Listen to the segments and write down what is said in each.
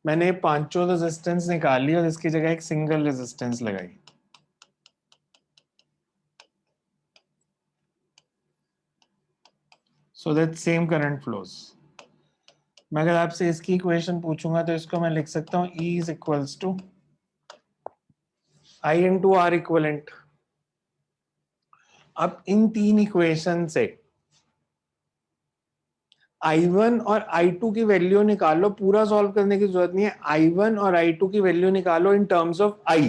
मैंने पांचों रेजिस्टेंस निकाली और इसकी जगह एक सिंगल रेजिस्टेंस लगाई। So that same current flows. मैं अगर आपसे इसकी इक्वेशन पूछूंगा तो इसको मैं लिख सकता हूं E is equals to I into R equivalent. अब इन तीन इक्वेशन से I1 और I2 की वैल्यू निकालो, पूरा सॉल्व करने की जरूरत नहीं है। I1 और I2 की वैल्यू निकालो इन टर्म्स ऑफ I।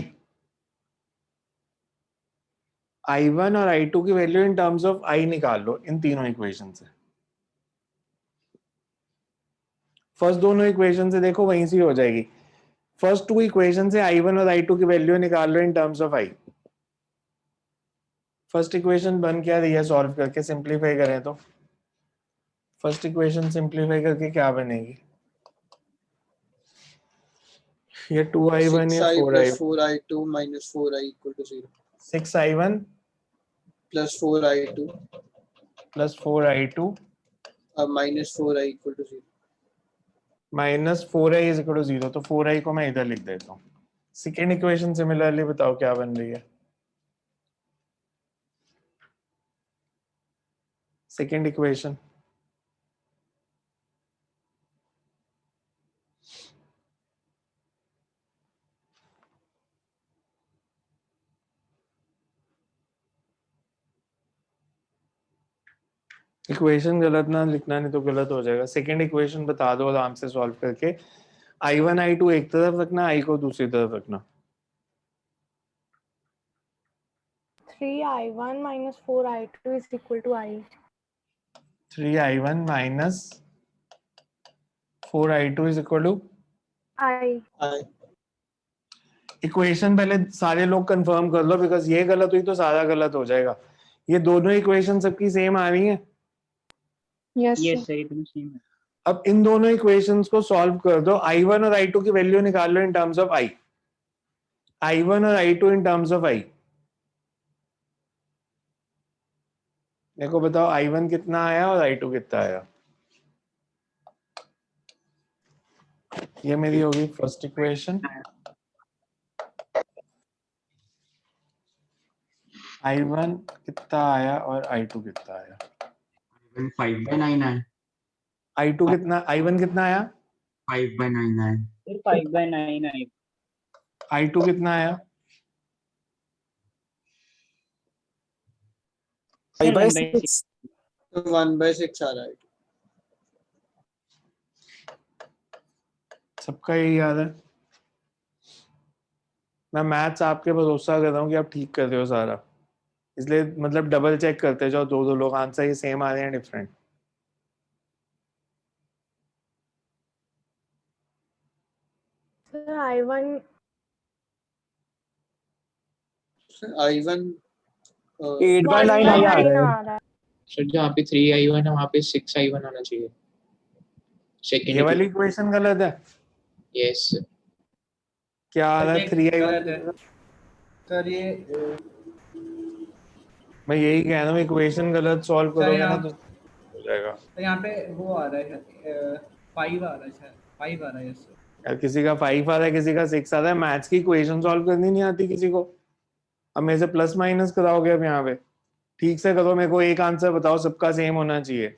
I1 और I2 की value in terms of I निकाल लो इन तीनों इक्वेशन से। फर्स्ट दोनों इक्वेशन से देखो वहीं से हो जाएगी। फर्स्ट टू इक्वेशन से I1 और I2 की वैल्यू निकाल लो in terms of I। First equation बन क्या रही है सॉल्व करके, सिंप्लीफाई करें तो फर्स्ट इक्वेशन सिंप्लीफाई करके क्या बनेगी? ये 2I1 या 4I 4I2 minus 4I equal to 0. 6I1 plus 4I2 plus 4I2 minus 4I equal to 0. Minus 4I is equal to 0। तो 4I को मैं इधर लिख देता हूँ। सेकेंड इक्वेशन सिमिलरली बताओ क्या बन रही है? सेकेंड इक्वेशन इक्वेशन गलत ना लिखना, नहीं तो गलत हो जाएगा। सेकेंड इक्वेशन बता दो आराम से सॉल्व करके। I1 I2 एक तरफ रखना, I को दूसरी तरफ रखना। 3I1 minus 4I2 is equal to I. 3I1 minus 4I2 is equal to I. Equation पहले सारे लोग कंफर्म कर लो, बिकॉज ये गलत हुई तो सारा गलत हो जाएगा। ये दोनों इक्वेशन सबकी सेम आ रही है। Yes. यस सर एकदम सेम है। अब इन दोनों इक्वेशंस को सॉल्व कर दो। I1 और I2 की वैल्यू निकाल लो in terms of I। I1 और I2 in terms of I। देखो बताओ I1 कितना आया और I2 कितना आया। ये मेरी होगी फर्स्ट इक्वेशन। I1 कितना आया और I2 कितना आया। 5/9 है। I2 कितना, I1 कितना आया? 5/9 है। फिर 5/9 है। I2 कितना आया? 5/6। 1/6 आ रहा है। सबका यही याद है। मैं मैथ्स आपके भरोसा कर रहा हूँ कि आप ठीक कर रहे हो सारा, इसलिए मतलब डबल चेक करते जाओ। दो दो लोग आंसर ये सेम आ रहे हैं डिफरेंट। Sir, I1. I1 8/9 1/9 आ रहा आ है। रहा है। सर जहाँ पे 3I1 है वहाँ पे 6I1 आना चाहिए। ये वाली इक्वेशन गलत है। यस क्या आ रहा है? 3I1। सर ये मैं यही कह रहा हूँ, इक्वेशन गलत सॉल्व करोगे ना तो हो जाएगा। तो यहाँ पे वो आ रहा है 5 आ रहा है, शायद 5 आ रहा है। Yes sir. यार किसी का 5 आ रहा है, किसी का 6 आ रहा है। मैथ्स की इक्वेशन सॉल्व करनी नहीं आती किसी को। अब मेरे से प्लस माइनस कराओगे अब यहाँ पे? ठीक से करो, मेरे को एक आंसर बताओ, सबका सेम होना चाहिए।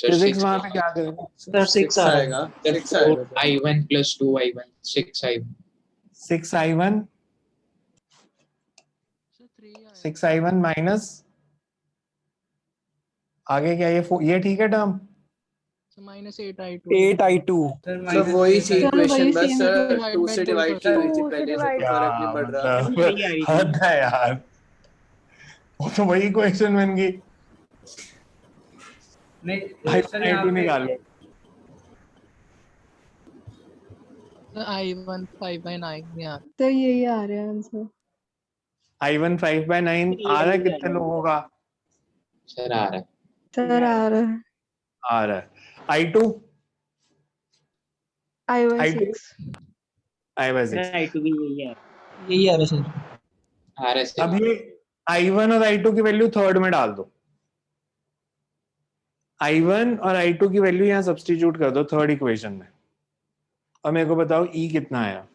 फिजिक्स वहाँ पे क्या करेंगे? सर 6 आ रहा है। आएगा 6 आएगा। I1 plus 2I1 6I1 6I1 6I1 minus आगे क्या? ये ठीक है टर्म? -8I2 8I2 मतलब वही सी इक्वेशन, बस same 2 से डिवाइड की हुई थी 2 से पहले से, divide। तो फर्क नहीं पड़ रहा। मतलब यही आ रही थी। हद है यार, वो तो वही क्वेश्चन बन गई। नहीं सर यहाँ I2 पे निकालो। I1 5/9 यार। तो यही आ रहा है आंसर। I1 5/9 आ रहा है कितने लोगों का? सर आ रहा है। सर आ रहा है। आ रहा है। I2 I/6। I/6। I2 भी यही है। यही आ रहा है सर। आ रहा है सर। अब ये I1 और I2 की वैल्यू थर्ड में डाल दो। I1 और I2 की वैल्यू यहाँ सब्स्टिट्यूट कर दो थर्ड इक्वेशन में। और मेरे को बताओ ई कितना आया।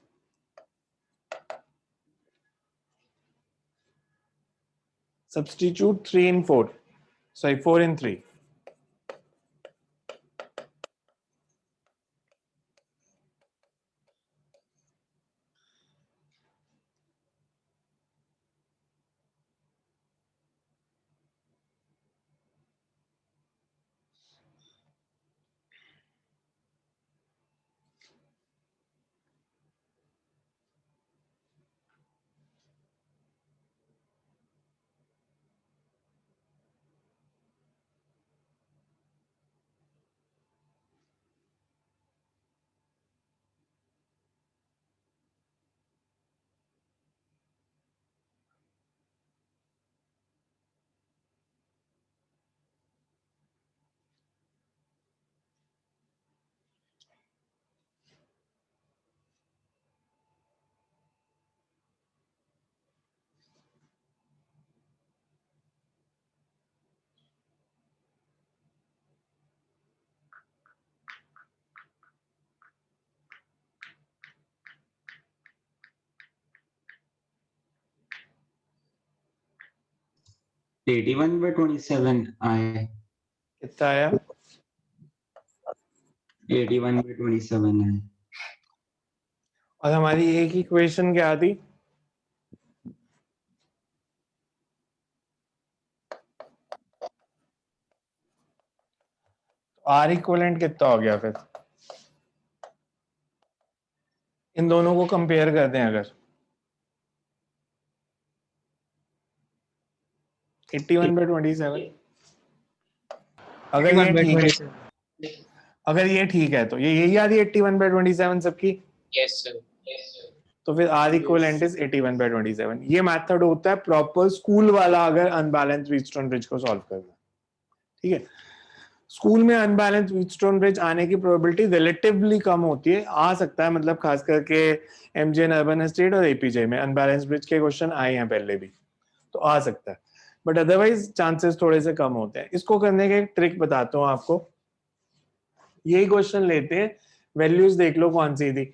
Substitute 3 in 4. Sorry, 4 in 3. $81 by 27 आए। कितना आया? 81 by 27 है। और हमारी एक इक्वेशन क्या थी? आर इक्वलेंट कितना हो गया फिर? इन दोनों को कंपेयर कर दें अगर 81 by 27, अगर ये ठीक है, अगर ये ठीक है तो ये यही आ रही है 81 by 27 सबकी। Yes sir. तो फिर आर इक्वलेंट इज 81 by 27। ये मेथड होता है प्रॉपर स्कूल वाला अगर अनबैलेंस व्हीटस्टोन ब्रिज को सॉल्व करना। ठीक है, स्कूल में अनबैलेंस व्हीटस्टोन ब्रिज आने की प्रोबेबिलिटी रिलेटिवली कम होती है। आ सकता है, मतलब खास करके एमजीएन अर्बन एस्टेट और एपीजे में अनबैलेंस ब्रिज के क्वेश्चन आए हैं पहले भी, तो आ सकता है, बट अदरवाइज चांसेस थोड़े से कम होते हैं। इसको करने के एक ट्रिक बताता हूँ आपको। यही क्वेश्चन लेते हैं, वैल्यूज देख लो कौन सी थी,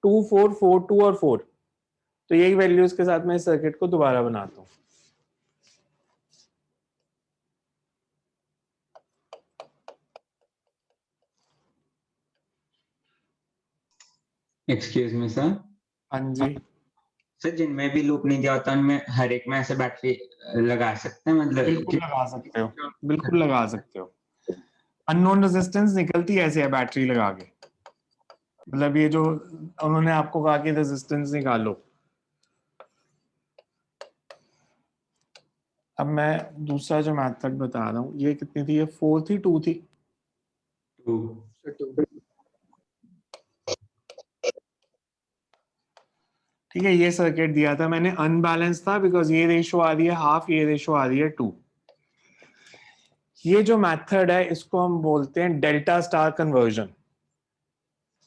2 4 4 2 और 4। तो यही वैल्यूज के साथ मैं सर्किट को दोबारा बनाता हूँ। Excuse me sir. हाँ जी, सर जिनमें भी लूप नहीं दिया होता उनमें हर एक में ऐसे बैटरी लगा सकते हैं, मतलब बिल्कुल लगा सकते हो, बिल्कुल लगा सकते हो। अननोन रेजिस्टेंस निकलती ऐसे है बैटरी लगा के, मतलब ये जो उन्होंने आपको कहा कि रेजिस्टेंस निकालो। अब मैं दूसरा जो मेथड बता रहा हूँ, ये कितनी थी? ये 4 थी 2 थी? 2। ठीक है, ये सर्किट दिया था मैंने, अनबैलेंस था बिकॉज ये रेशो आ रही है हाफ, ये रेशो आ रही है 2। ये जो मेथड है इसको हम बोलते हैं delta star conversion.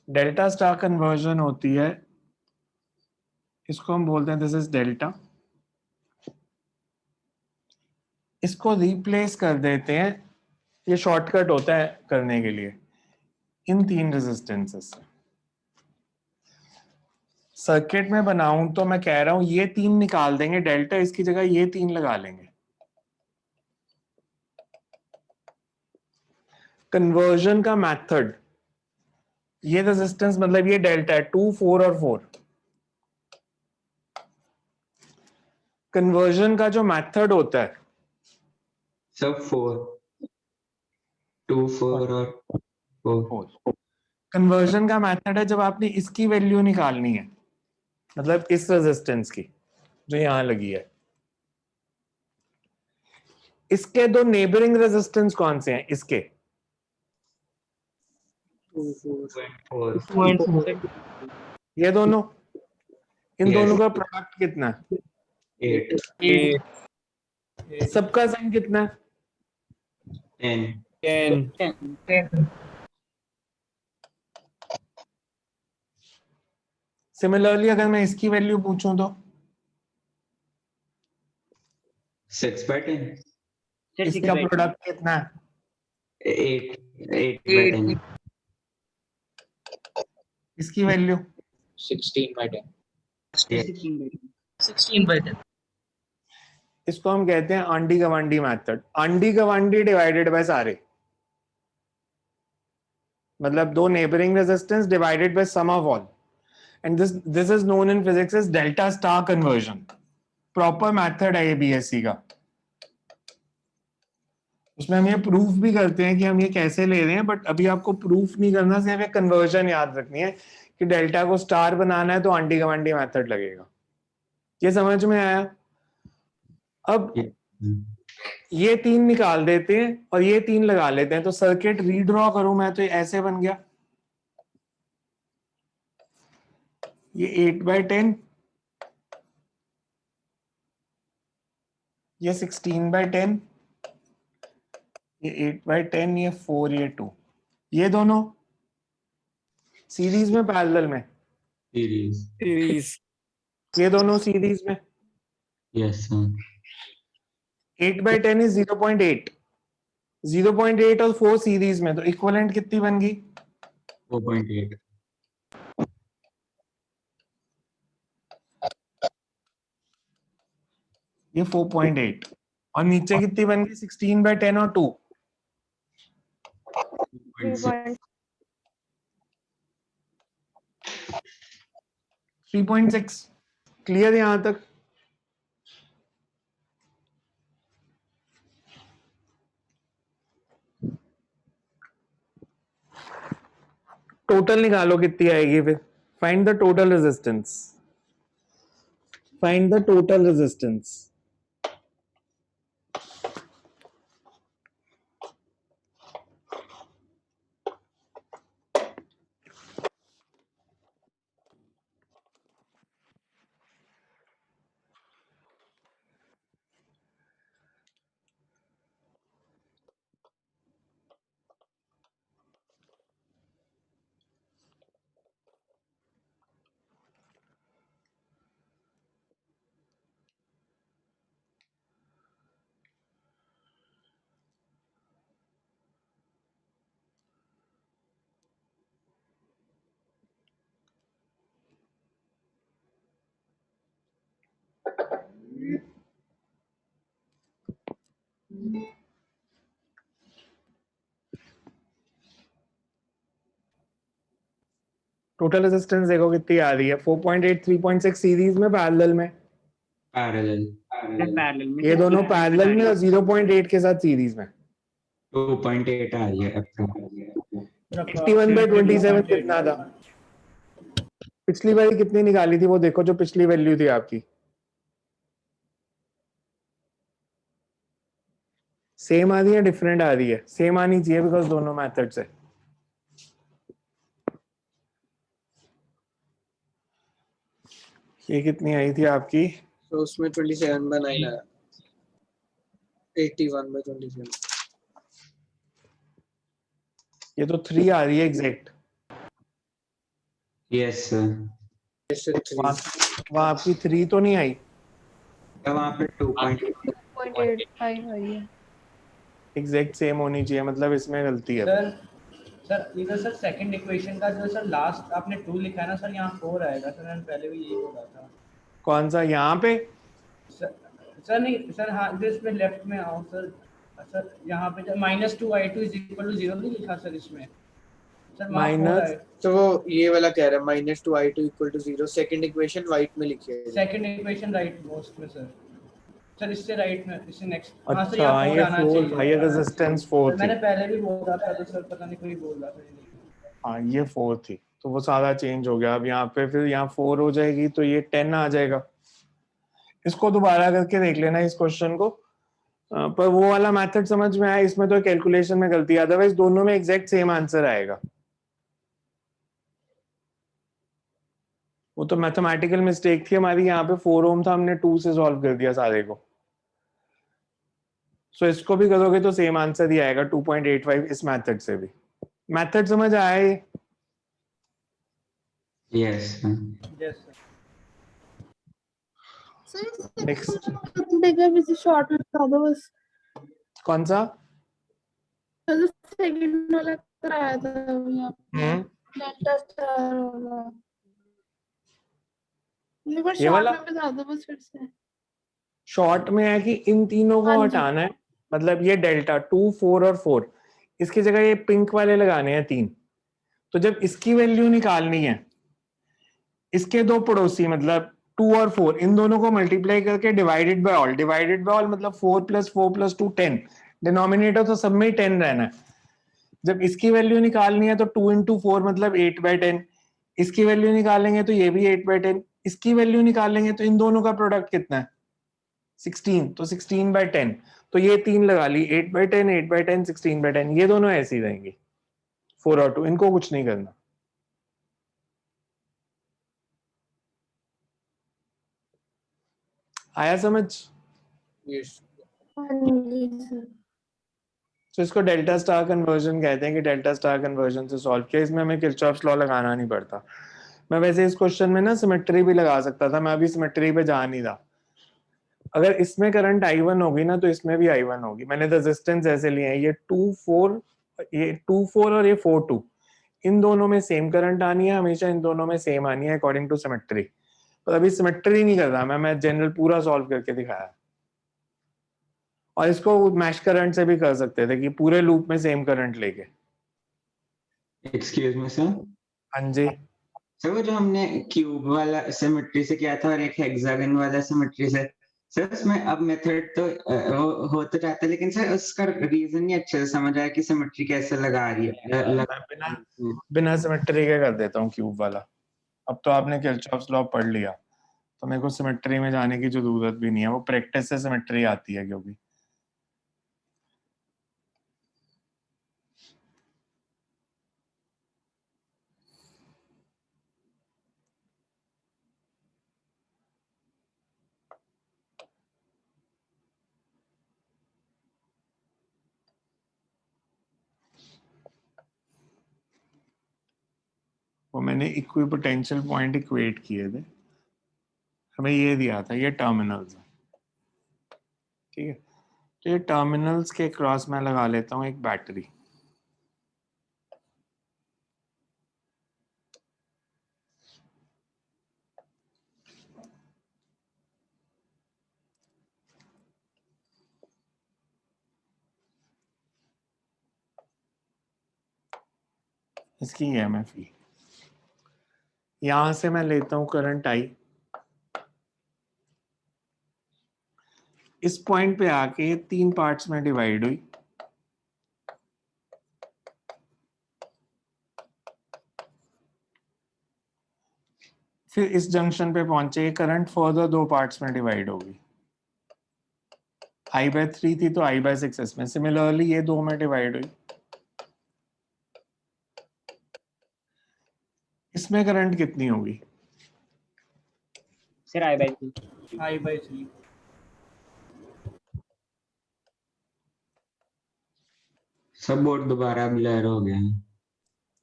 Delta star conversion होती है, इसको हम बोलते हैं दिस इज डेल्टा। इसको रिप्लेस कर देते हैं, ये शॉर्टकट होता है करने के लिए, इन 3 रेजिस्टेंसेस से। सर्किट में बनाऊं तो मैं कह रहा हूं ये 3 निकाल देंगे डेल्टा, इसकी जगह ये 3 लगा लेंगे। कन्वर्जन का मेथड, ये रेजिस्टेंस मतलब ये डेल्टा है 2 4 और 4। कन्वर्जन का जो मेथड होता है सब 4, 2 4 और 4। कन्वर्जन का मेथड है जब आपने इसकी वैल्यू निकालनी है, मतलब इस रेजिस्टेंस की जो यहां लगी है, इसके दो नेबरिंग रेजिस्टेंस कौन से हैं? इसके 4 ये दोनों, इन Yes. दोनों का प्रोडक्ट कितना है? 8 सबका सम कितना है? 10 सिमिलरली अगर मैं इसकी वैल्यू पूछूं तो 6 by 10 इसका प्रोडक्ट कितना है? 8 by 10 इसकी वैल्यू 16/10. 16/10. इसको हम कहते हैं आंडी गवांडी मेथड. आंडी गवांडी डिवाइडेड बाय सारे, मतलब दो neighbouring resistance divided by sum of all, and this is known in physics as delta star conversion. Proper method है ये बीएससी का. उसमें हम ये प्रूफ भी करते हैं कि हम ये कैसे ले रहे हैं, बट अभी आपको प्रूफ नहीं करना, सिर्फ एक कन्वर्जन याद रखनी है कि डेल्टा को स्टार बनाना है तो आंटी गवांडी मेथड लगेगा. ये समझ में आया? अब ये 3 निकाल देते हैं और ये 3 लगा लेते हैं, तो सर्किट रीड्रॉ करूं मैं तो ये ऐसे बन गया. ये 8/10, ये 16/10, ये 8/10, ये 4, ये 2. ये दोनों सीरीज में पैरेलल में, सीरीज. ये दोनों सीरीज में. Yes sir. 8/10 इज 0.8, 0.8 और 4 सीरीज में, तो इक्विवेलेंट कितनी बन गई? 4.8. ये 4.8 और नीचे कितनी बन गई? 16/10 और 2. 3.6. क्लियर यहां तक? टोटल निकालो कितनी आएगी फिर. Find the total resistance. Find the total resistance. Total resistance देखो कितनी आ रही है. 4.8, 3.6 सीरीज में, पैरेलल में. पैरेलल. ये दोनों पैरेलल में और 0.8 के साथ सीरीज में. 2.8 आ रही है. 81/27 कितना था? पिछली बार कितनी निकाली थी वो देखो, जो पिछली वैल्यू थी आपकी. सेम आ रही है, डिफरेंट आ रही है? सेम आनी चाहिए बिकॉज दोनों मेथड से. ये कितनी आई थी आपकी? तो उसमें 27/9 आया. 81/27. ये तो 3 आ रही है एग्जैक्ट. Yes sir. वहां आपकी 3 तो नहीं आई. वहाँ पे 2.8. 2.85 आई है. एग्जैक्ट सेम होनी चाहिए, मतलब इसमें गलती है. सर इधर सर सेकंड इक्वेशन का जो सर लास्ट आपने 2 लिखा है ना सर, यहाँ 4 आएगा सर. मैंने पहले भी यही बोला था. कौन सा? यहाँ पे? सर नहीं सर, हाँ इसमें लेफ्ट में आओ सर. सर यहाँ पे -2i2 = 0 नहीं लिखा सर इसमें सर. माइनस, तो वो ये वाला कह रहा है -2i2 = 0. सेकंड इक्वेशन वाइट में लिखिए. सेकंड इक्वेशन राइट मोस्ट में सर. सर इससे राइट में, इससे नेक्स्ट. अच्छा ये 4 हायर रेजिस्टेंस 4 थी. मैंने पहले भी बोला था तो सर पता नहीं कोई बोल रहा था. हाँ ये 4 थी, तो वो सारा चेंज हो गया. अब यहाँ पे फिर यहाँ 4 हो जाएगी तो ये 10 आ जाएगा. इसको दोबारा करके देख लेना इस क्वेश्चन को. पर वो वाला मेथड समझ में आया, इसमें तो कैलकुलेशन में गलती है, अदरवाइज दोनों में एग्जैक्ट सेम आंसर आएगा. वो तो मैथमेटिकल मिस्टेक थी हमारी. यहाँ पे 4 ओम था, हमने 2 से सॉल्व कर दिया सारे को. सो इसको भी करोगे तो सेम आंसर ही आएगा 2.85 इस मेथड से भी. मेथड समझ आया ये? Yes yes sir. नेक्स्ट देखो मुझे शॉर्ट बता दो बस. कौन सा? तो सेकंड वाला कराया था डेल्टा स्टार होगा। मेरे को ये शॉर्ट वाला में बता दो बस फिर से। शॉर्ट में है कि इन तीनों को हाँ जी। हटाना है, मतलब ये डेल्टा 2, 4 और 4, इसकी जगह ये पिंक वाले लगाने हैं 3। तो जब इसकी वैल्यू निकालनी है, इसके दो पड़ोसी मतलब 2 और 4, इन दोनों को मल्टीप्लाई करके divided by all, divided by all मतलब 4 + 4 + 2 10, डिनोमिनेटर तो सब में ही 10 रहना है। जब इसकी वैल्यू निकालनी है तो 2 × 4 मतलब 8/10, इसकी वैल्यू निकालेंगे तो ये भी 8/10, इसकी वैल्यू निकालेंगे तो इन दोनों का प्रोडक्ट कितना है 16, तो 16/10, तो ये 3 लगा ली, 8/10, 8/10, 16/10, ये दोनों ऐसे ही रहेंगी 4 और 2, इनको कुछ नहीं करना। आया समझ? Yes. हाँ जी सर। तो इसको डेल्टा स्टार कन्वर्जन कहते हैं कि डेल्टा स्टार कन्वर्जन से सॉल्व किया। इसमें हमें किरचॉफ्स लॉ लगाना नहीं पड़ता। मैं वैसे इस क्वेश्चन में ना सिमेट्री भी लगा सकता था, मैं अभी सिमेट्री पे जा नहीं रहा। अगर इसमें करंट I1 होगी ना तो इसमें भी I1 होगी। मैंने रेजिस्टेंस ऐसे लिए हैं, ये 2, 4, ये 2, 4 और ये 4, 2, इन दोनों में सेम करंट आनी है, हमेशा इन दोनों में सेम आनी है अकॉर्डिंग टू सिमेट्री। पर अभी सिमेट्री नहीं कर रहा मैं जनरल पूरा सॉल्व करके दिखाया। और इसको मैश करंट से भी कर सकते थे कि पूरे लूप में सेम करंट लेके। Excuse me sir. हाँ जी। सर वो जो हमने क्यूब वाला सिमेट्री से किया था और एक हेक्सागन वाला सिमेट्री से, सर उसमें अब मेथड तो हो तो जाता है, लेकिन सर उसका रीजन नहीं अच्छे से समझ आया कि सिमेट्री कैसे लगा रही है। मैं बिना सिमेट्री के कर देता हूँ क्यूब वाला। अब तो आपने किरचॉफ्स लॉ पढ़ लिया तो मेरे को सिमेट्री में जाने की जरूरत भी नहीं है, वो प्रैक्टिस से सिमेट्री आती है। क्योंकि वो मैंने इक्विपोटेंशियल पॉइंट इक्वेट किए थे, हमें ये दिया था, ये टर्मिनल्स है, ठीक है। तो ये टर्मिनल्स के क्रॉस में लगा लेता हूँ एक बैटरी। इसकी EMF E, यहां से मैं लेता हूं करंट I, इस पॉइंट पे आके 3 पार्ट्स में डिवाइड हुई, फिर इस जंक्शन पे पहुंचे, करंट फर्दर 2 पार्ट्स में डिवाइड होगी। I/3 थी तो I/6 इसमें, सिमिलरली ये 2 में डिवाइड हुई। इसमें करंट कितनी होगी? Sir I/3। I/3। सब बोर्ड दोबारा ब्लर हो गया है।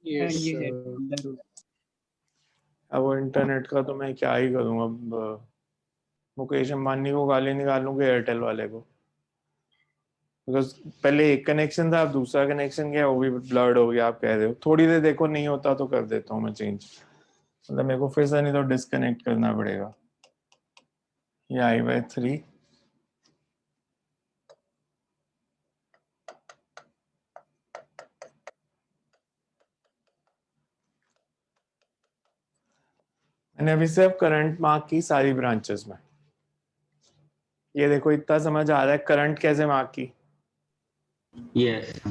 Yes. ये है ब्लर। अब वो इंटरनेट का तो मैं क्या ही करूं। अब मुकेश अंबानी को गाली निकालूंगा एयरटेल वाले को, बिकॉज पहले एक कनेक्शन था, अब दूसरा कनेक्शन क्या है, वो भी ब्लर्ड हो गया। आप कह रहे हो थोड़ी देर देखो, नहीं होता तो कर देता हूँ मैं चेंज, मतलब मेरे को फिर से नहीं तो डिस्कनेक्ट करना पड़ेगा। ये I/3, मैंने अभी सिर्फ करंट मार्क की सारी ब्रांचेस में। ये देखो इतना समझ आ रहा है करंट कैसे मार्क की? यस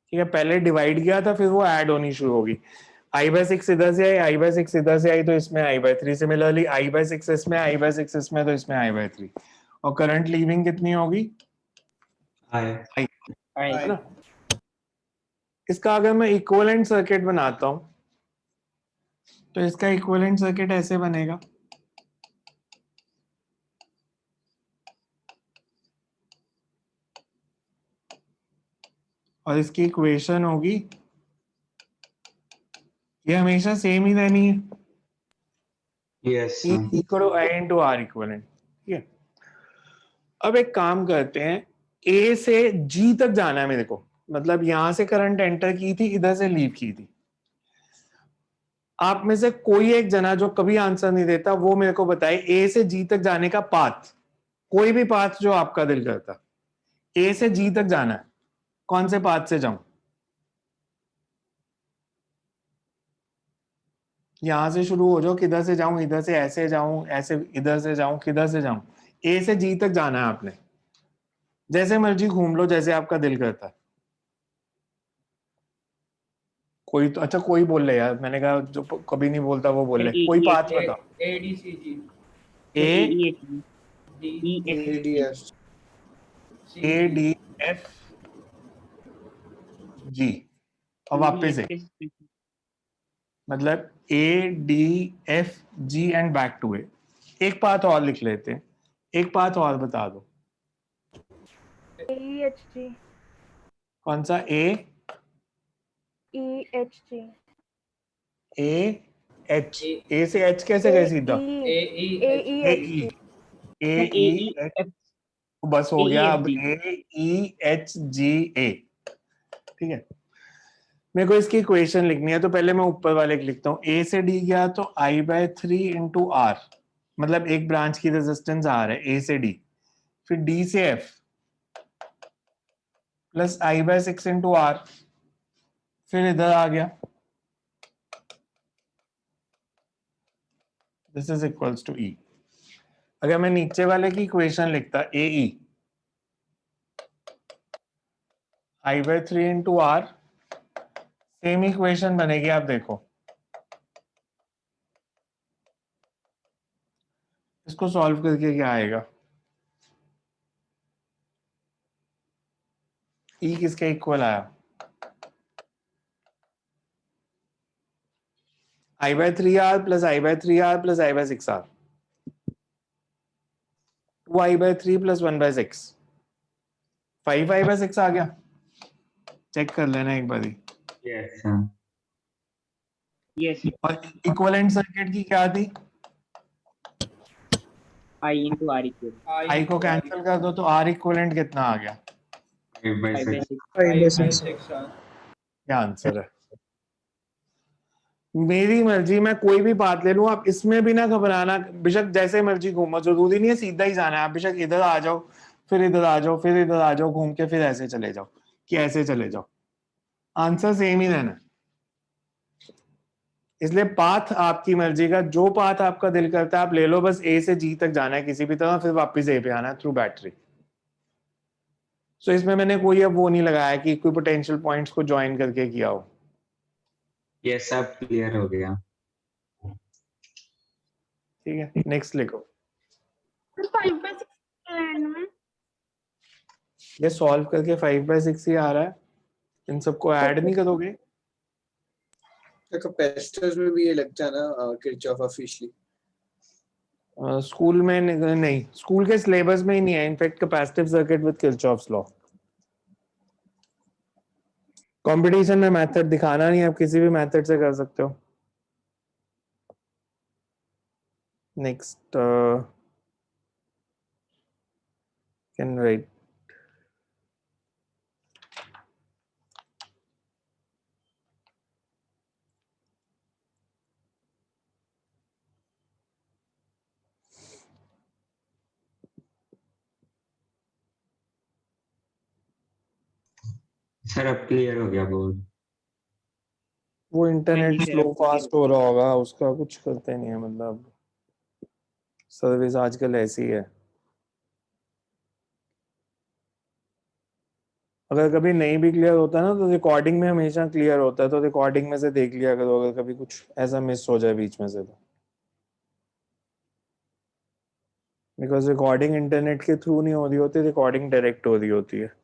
ठीक है, पहले डिवाइड किया था, फिर वो ऐड होनी शुरू होगी। I/6 इधर से आई, I/6 इधर से आई, तो इसमें I/3, सिमिलरली I/6 इसमें, I/6 इसमें, तो इसमें I/3। और करंट लीविंग कितनी होगी? आई है ना? इसका अगर मैं इक्विवेलेंट सर्किट बनाता हूं तो इसका इक्विवेलेंट सर्किट ऐसे बनेगा। और इसकी इक्वेशन होगी, ये हमेशा सेम ही रहनी है, yes equal to I × R equivalent. ठीक है, अब एक काम करते हैं, A से G तक जाना है मेरे को, मतलब यहां से करंट एंटर की थी, इधर से लीव की थी। आप में से कोई एक जना जो कभी आंसर नहीं देता वो मेरे को बताए ए से जी तक जाने का पाथ, कोई भी पाथ जो आपका दिल करता। ए से जी तक जाना है, कौन से पाथ से जाऊं? यहां से शुरू हो जाओ, किधर से जाऊं, इधर से ऐसे जाऊं, ऐसे इधर से जाऊं, किधर से जाऊं? ए से जी तक जाना है आपने, जैसे मर्जी घूम लो, जैसे आपका दिल करता है। कोई तो अच्छा कोई बोल ले यार, मैंने कहा जो कभी नहीं बोलता वो बोल ले, कोई पाथ बताओ। ADCG A D ADF A D F G और वापस से, मतलब A D F G and back to A. एक पाथ और लिख लेते हैं, एक पाथ और बता दो। EHG कौन सा? ए EHG ए एच, ए से एच कैसे गए सीधा? ए ई एच, बस हो गया। अब ए ई एच जी ए, ठीक है। मेरे को इसकी इक्वेशन लिखनी है, तो पहले मैं ऊपर वाले की लिखता हूँ। ए से डी गया तो I/3 इंटू आर, मतलब एक ब्रांच की रेजिस्टेंस आर है ए से डी। फिर डी से F plus I/6 into are, फिर इधर आ गया, this is equals to E. अगर मैं नीचे वाले की इक्वेशन लिखता ए E I/3 into R, same equation बनेगी। आप देखो इसको सॉल्व करके क्या आएगा। ई किसके इक्वल आया? I/3R plus I/3R plus I/6R, 2I/3 plus 1/6, 5I/6 आ गया। चेक कर लेना एक बारी। Yes Yes. और इक्विवेलेंट सर्किट की क्या थी? I into R equal. आई को कैंसिल कर दो तो R इक्विवेलेंट कितना आ गया? 5/6 5/6 क्या आंसर है? मेरी मर्जी, मैं कोई भी बात ले लूं, आप इसमें भी ना घबराना, बेशक जैसे मर्जी घूमो, जरूरी नहीं है सीधा ही जाना है। आप बेशक इधर आ जाओ, फिर इधर आ जाओ, फिर इधर आ जाओ, घूम के फिर ऐसे चले जाओ कि ऐसे चले जाओ, आंसर सेम ही रहना। इसलिए पाथ आपकी मर्जी का, जो पाथ आपका दिल करता है आप ले लो, बस ए से जी तक जाना है किसी भी तरह, फिर वापस ए पे आना है थ्रू बैटरी। सो इसमें मैंने कोई अब वो नहीं लगाया कि कोई पोटेंशियल पॉइंट्स को ज्वाइन करके किया हो। यस सब क्लियर हो गया। ठीक है, नेक्स्ट लिखो। 5/6 एंड में ये सॉल्व करके 5/6 ही आ रहा है, इन सबको ऐड नहीं करोगे? कैपेसिटर्स में भी ये लगता है ना किरचॉफ ऑफिशियली। स्कूल में नहीं, स्कूल के सिलेबस में ही नहीं है। In fact capacitive circuit with Kirchhoff's law, competition में मेथड दिखाना नहीं, आप किसी भी मेथड से कर सकते हो। नेक्स्ट कैन राइट सर अब क्लियर हो गया बोर्ड। वो इंटरनेट नहीं, स्लो sir, फास्ट हो रहा होगा, उसका कुछ करते नहीं है, मतलब सर्विस आजकल ऐसी है। अगर कभी नहीं भी क्लियर होता ना तो रिकॉर्डिंग में हमेशा क्लियर होता है, तो रिकॉर्डिंग में से देख लिया करो अगर कभी कुछ ऐसा मिस हो जाए बीच में से तो। बिकॉज रिकॉर्डिंग इंटरनेट के थ्रू नहीं हो रही होती, रिकॉर्डिंग डायरेक्ट हो रही होती है।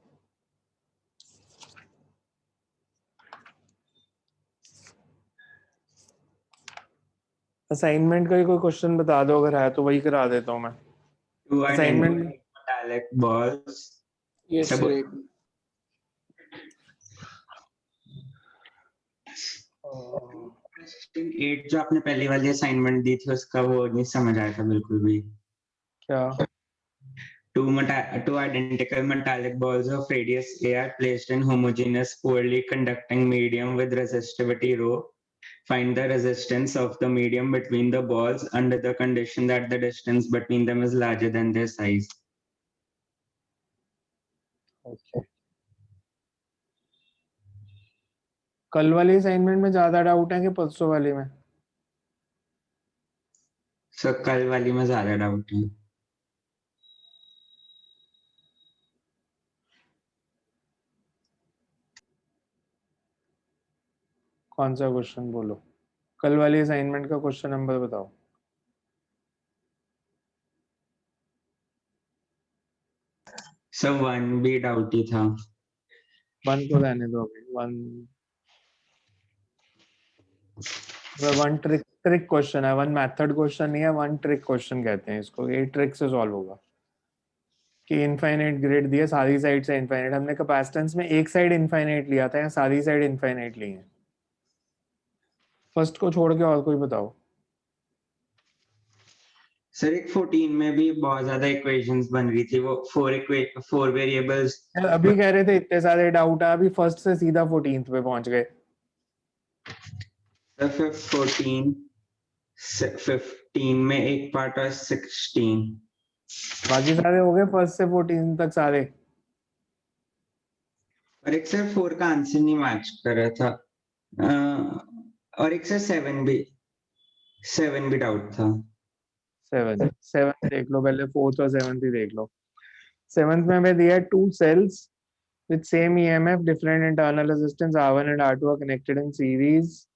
असाइनमेंट का ही कोई क्वेश्चन बता दो, अगर है तो वही करा देता हूँ मैं। Assignment- मेटालिक बॉल्स यस सब- सर। 8 जो आपने पहली वाली असाइनमेंट दी थी उसका वो नहीं समझ आया था बिल्कुल भी। क्या? two identical metallic balls of radius a are placed in homogeneous poorly conducting medium with resistivity rho. Find the resistance of the medium between the balls under the condition that the distance between them is larger than their size. Okay. कल वाली assignment में ज्यादा doubt है कि परसों वाली में? So कल वाली में ज्यादा डाउट है. कौन सा क्वेश्चन बोलो? कल वाली असाइनमेंट का क्वेश्चन नंबर बताओ. So 1 भी डाउट ही था. वन को रहने दो अभी. वन ट्रिक क्वेश्चन है, वन मेथड क्वेश्चन नहीं है, वन ट्रिक क्वेश्चन कहते हैं इसको. ये ट्रिक से सॉल्व होगा कि इनफाइनाइट ग्रिड दिया, सारी साइड से इनफाइनाइट. हमने कैपेसिटेंस में एक साइड इनफाइनाइट लिया था, या सारी साइड इनफाइनाइट ली है. फर्स्ट को छोड़ के और कोई बताओ. सर एक 14 में भी बहुत ज्यादा इक्वेशंस बन रही थी, वो 4 वेरिएबल्स. अभी कह रहे थे इतने सारे डाउट है, अभी फर्स्ट से सीधा 14th पे पहुंच गए. सर फिर 15 में एक पार्ट और 16. बाकी सारे हो गए फर्स्ट से 14 तक सारे. और एक सर 4 का आंसर नहीं मैच कर रहा था. और एक सर 7 भी डाउट था. 7 देख लो पहले, 4th और 7th ही देख लो. 7th में हमें दिया है 2 cells with same EMF, different internal resistance R1 and R2 are connected in series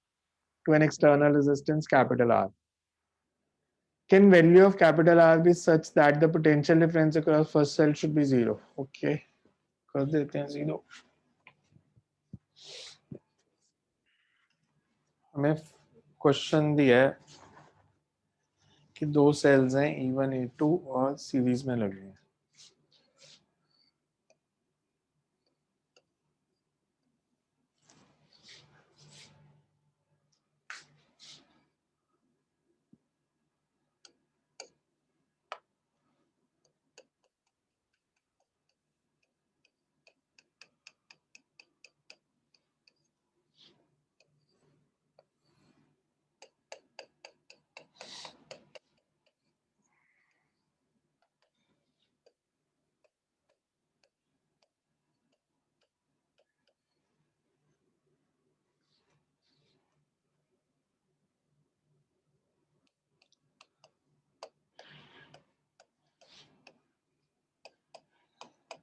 to an external resistance capital R. Can value of capital R be such that the potential difference across first cell should be 0? Okay, कर देते हैं 0. हमें question दिया है कि 2 sales हैं E1 E2 और series में लगे हैं.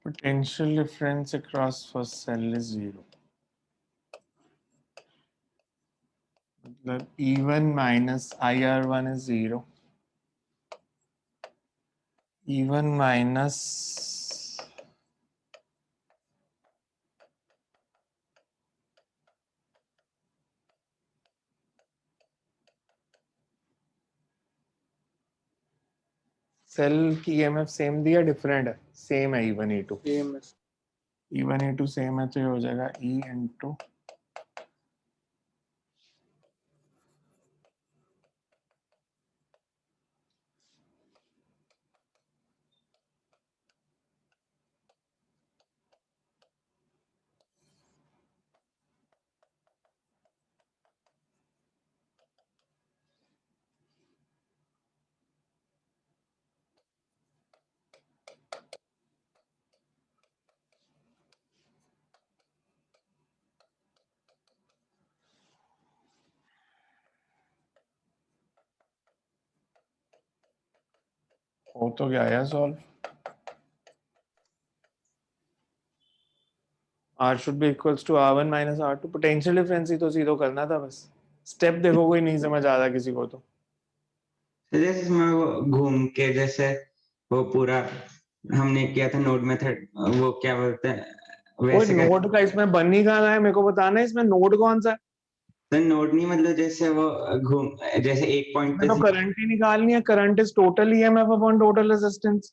Potential difference across first cell is 0. मतलब E1 minus IR1 is 0. E1 minus cell की EMF सेम दिया, डिफरेंट है? सेम है E1 E2. E1 E2 same है तो ये हो जाएगा E into हो तो गया है solve. R should be equals to R1 minus R2. Potential difference ही तो जीरो करना था बस. स्टेप देखो, कोई नहीं समझ आ रहा किसी को तो. जैसे इसमें वो घूम के जैसे वो पूरा हमने किया था नोड मेथड, वो क्या बोलते हैं वैसे. नोड का इसमें बन ही कहाँ रहा है, मेरे को बताना है इसमें नोड कौन सा है. तो नोड नहीं, मतलब जैसे वो घूम जैसे एक पॉइंट पे तो करंट ही निकालनी है. Current is total EMF upon total resistance.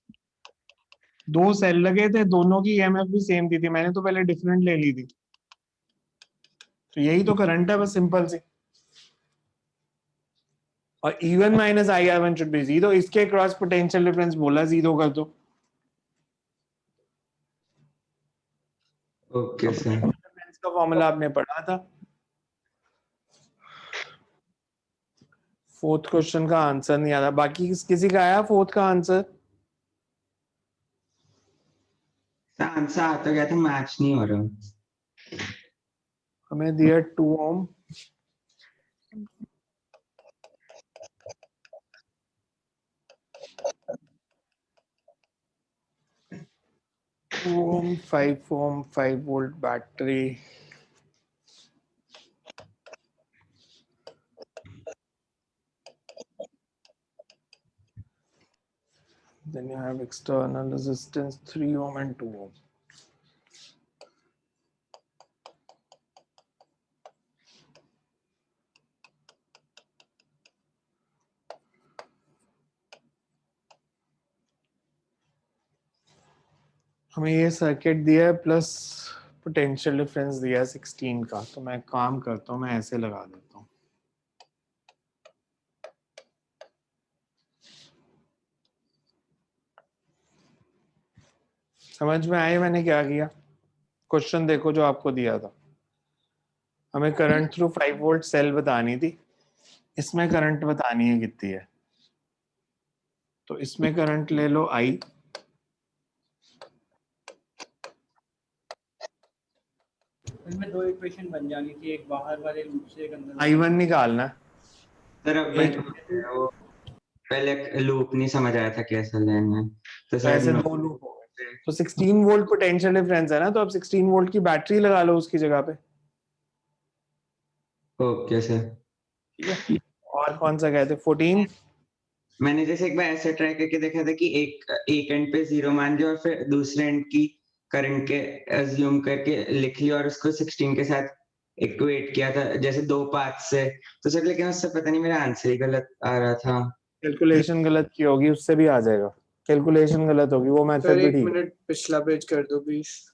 2 cell लगे थे, दोनों की EMF भी सेम थी. मैंने तो पहले डिफरेंट ले ली थी, तो यही तो करंट है बस, सिंपल सी. और E1 minus IR1 should be 0. इसके क्रॉस पोटेंशियल डिफरेंस बोला 0 कर दो. Okay sir. डिफरेंस का फॉर्मूला आपने पढ़ा था। फोर्थ क्वेश्चन का आंसर नहीं आया, बाकी किसी का आया फोर्थ का आंसर? आंसर आ तो गया था, मैच नहीं हो रहा। हमें दिया 2 ओम, ओम 5 ओम 5 volt battery, then you have external resistance 3 ohm and 2 ohm. हमें ये सर्किट दिया है प्लस पोटेंशियल डिफरेंस दिया है 16 का, तो मैं काम करता हूँ, मैं ऐसे लगा देता हूँ। समझ में आए मैंने क्या किया? क्वेश्चन देखो जो आपको दिया था, हमें करंट थ्रू 5 वोल्ट सेल बतानी थी, इसमें करंट बतानी है कितनी है, तो इसमें करंट ले लो आई, इसमें दो इक्वेशन बन जानी थी, एक बाहर वाले लूप से, एक अंदर I1 निकालना है। सर अब एक- वो पहले लूप नहीं समझ आया था कैसे लेना है, तो तो ऐसे दो लूप हो गए, तो 16 वोल्ट पोटेंशियल डिफरेंस है ना, तो अब 16 वोल्ट की बैटरी लगा लो उसकी जगह पे। Okay sir. ठीक है, और कौन सा कहते 14? मैंने जैसे एक बार ऐसे ट्राई करके देखा था कि एक एंड पे 0 मान दिया और फिर दूसरे एंड की करंट के अज्यूम करके लिख लिया और उसको 16 के साथ इक्वेट किया था जैसे दो पाथ से, तो सर लेकिन उससे पता नहीं मेरा आंसर ही गलत आ रहा था। कैलकुलेशन गलत की होगी, उससे भी आ जाएगा। कैलकुलेशन गलत होगी, वो सर मेथड भी एक ठीक है। मिनट पिछला पेज कर दो प्लीज।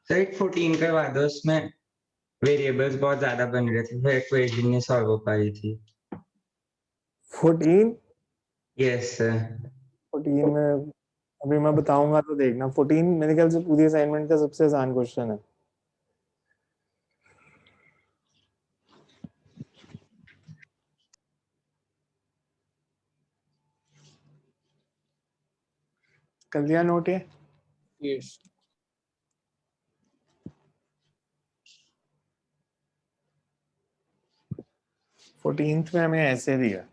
सर एक 14 करवा दो, उसमें वेरिएबल्स बहुत ज्यादा बन रहे थे, फिर इक्वेशन नहीं सॉल्व हो पाई थी। 14? Yes sir. 14 में अभी मैं बताऊंगा तो देखना। 14 मेरे ख्याल से पूरी असाइनमेंट का सबसे आसान क्वेश्चन है। कर लिया नोट ये? यस 14th में हमें ऐसे दिया,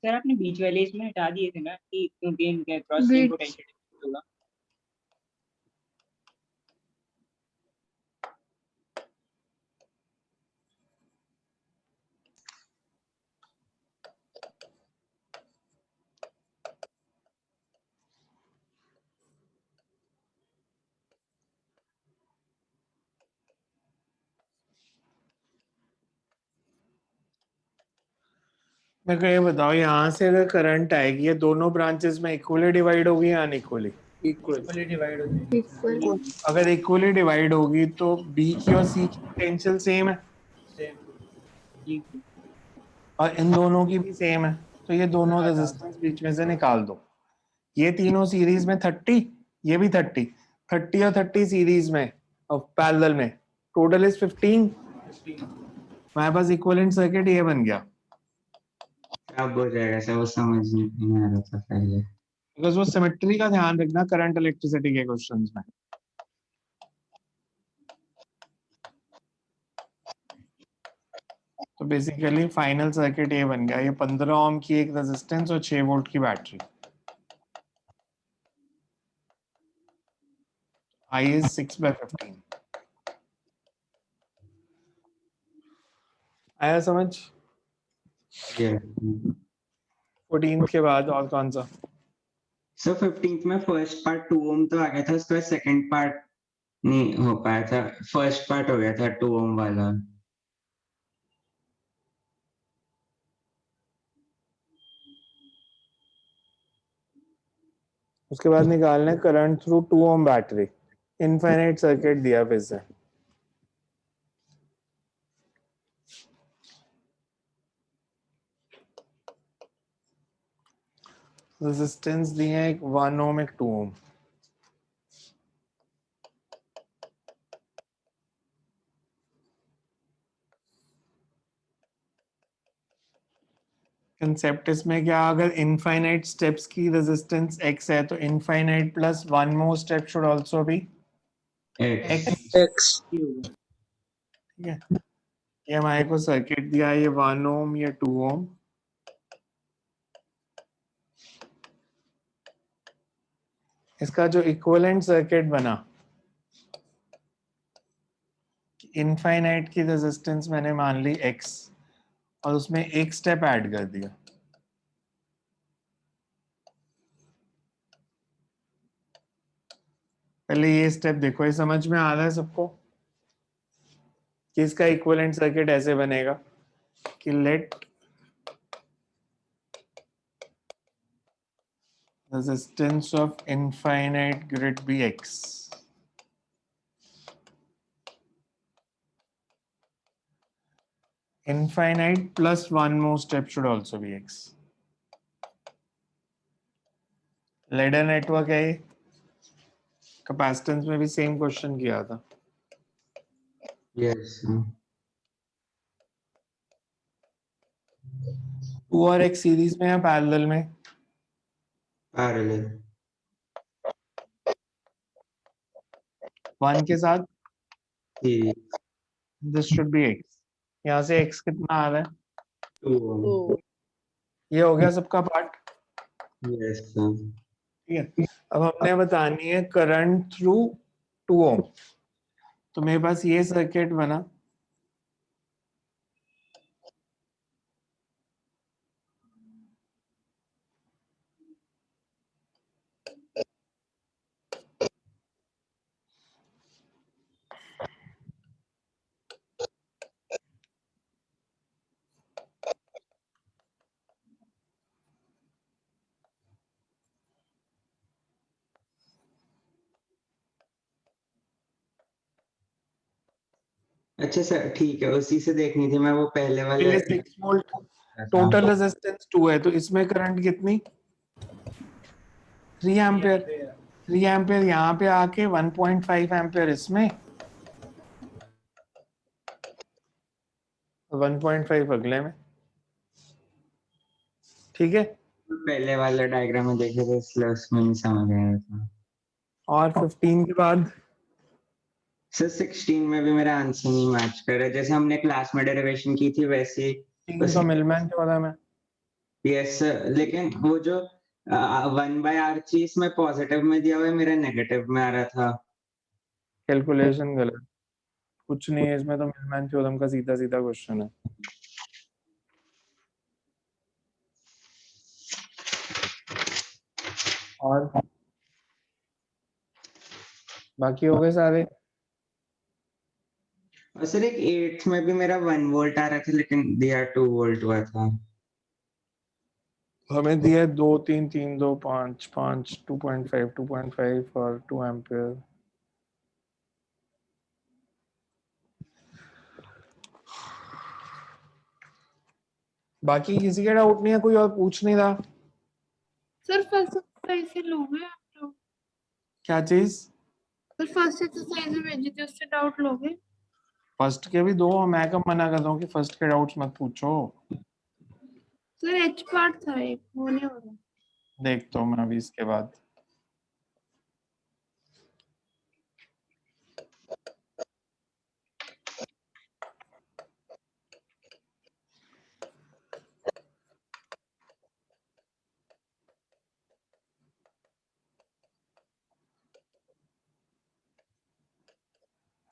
सर आपने बीच वाले इसमें हटा दिए थे ना कि क्योंकि इनके क्रॉस सेम बीच- पोटेंशियल होगा। मेरे को ये बताओ, यहाँ से अगर करंट आएगी, ये दोनों ब्रांचेस में इक्वली डिवाइड होगी या अनइक्वली? इक्वल। इक्वली डिवाइड हो जाएगी। इक्वल। अगर इक्वली डिवाइड होगी तो बी की और सी की पोटेंशियल सेम है सेम। जी और इन दोनों की भी सेम है, तो ये दोनों रेजिस्टेंस बीच में से निकाल दो। ये तीनों सीरीज में 30, ये भी 30, 30 और 30 सीरीज में और पैरेलल में, टोटल इज 15। हमारे पास इक्विवेलेंट सर्किट ये बन गया, अब हो जाएगा सर, वो समझ नहीं आ रहा था पहले। बिकॉज वो सिमेट्री का ध्यान रखना करंट इलेक्ट्रिसिटी के क्वेश्चंस में। तो बेसिकली फाइनल सर्किट ये बन गया, ये 15 ओम की एक रेजिस्टेंस और 6 वोल्ट की बैटरी। I is 6/15। आया समझ? Yes. 14 के बाद और कौन सा? So 15th में फर्स्ट पार्ट 2 ओम तो आ गया था, उसके बाद सेकंड पार्ट नहीं हो पाया था, फर्स्ट पार्ट हो गया था 2 ओम वाला। उसके बाद निकालना है करंट थ्रू 2 ओम बैटरी, इनफाइनाइट सर्किट दिया फिर से। रेजिस्टेंस दी है एक 1 ओम एक 2 ओम। कंसेप्ट इसमें क्या, अगर इनफाइनाइट स्टेप्स की रेजिस्टेंस x है तो infinite plus one more step should also be x। X ठीक है, ये हमारे को सर्किट दिया है, ये 1 ओम या 2 ओम। इसका जो इक्विवेलेंट सर्किट बना, इनफाइनाइट की रेजिस्टेंस मैंने मान ली x और उसमें एक स्टेप ऐड कर दिया। पहले ये स्टेप देखो, ये समझ में आ रहा है सबको कि इसका इक्विवेलेंट सर्किट ऐसे बनेगा कि let resistance of infinite grid be x, infinite plus one more step should also be x। Ladder network है, कैपेसिटेंस में भी सेम क्वेश्चन किया था। Yes. 2 और x सीरीज में या पैरेलल में? Parallel. 1 के साथ Series. This should be x। यहाँ से x कितना आ रहा है? 2 ओम। तो ये हो गया सबका पार्ट। Yes. ठीक है, अब हमने बतानी है करंट थ्रू 2 ओम। तो मेरे पास ये सर्किट बना, अच्छा सर ठीक है, उसी से देखनी थी मैं वो पहले वाले। 6 वोल्ट टोटल रेजिस्टेंस 2 है, तो इसमें करंट कितनी? 3 एम्पियर। 3 एम्पियर यहाँ पे आके 1.5 एम्पियर इसमें, 1.5 अगले में। ठीक है, पहले वाला डायग्राम में देखे थे इसलिए उसमें नहीं समझ आया था। और 15 के बाद सर 16 में भी मेरा आंसर नहीं मैच कर रहा है, जैसे हमने क्लास में डेरिवेशन की थी वैसे 3 तो मिलमैन थ्योरम है। यस लेकिन वो जो 1/r चीज में पॉजिटिव में दिया हुआ है, मेरा नेगेटिव में आ रहा था। कैलकुलेशन गलत, कुछ नहीं है इसमें, तो मिलमैन थ्योरम का सीधा सीधा क्वेश्चन है। और बाकी हो गए सारे। और सर एक 8th में भी मेरा 1 वोल्ट आ रहा था लेकिन दिया 2 वोल्ट हुआ था। हमें दिया 2 3 3 2 5 5 2.5 और 2 एम्पियर। बाकी किसी का डाउट नहीं है, कोई और पूछ नहीं रहा? सर फर्स्ट एक्सरसाइज लोगे आप लोग? क्या चीज? सर फर्स्ट एक्सरसाइज भेजी थी, उससे डाउट लोगे? फर्स्ट के भी 2, मैं कब मना कर दूं कि फर्स्ट के डाउट्स मत पूछो। सर एच पार्ट था एक, वो नहीं हो रहा। देखता हूँ मैं अभी इसके बाद।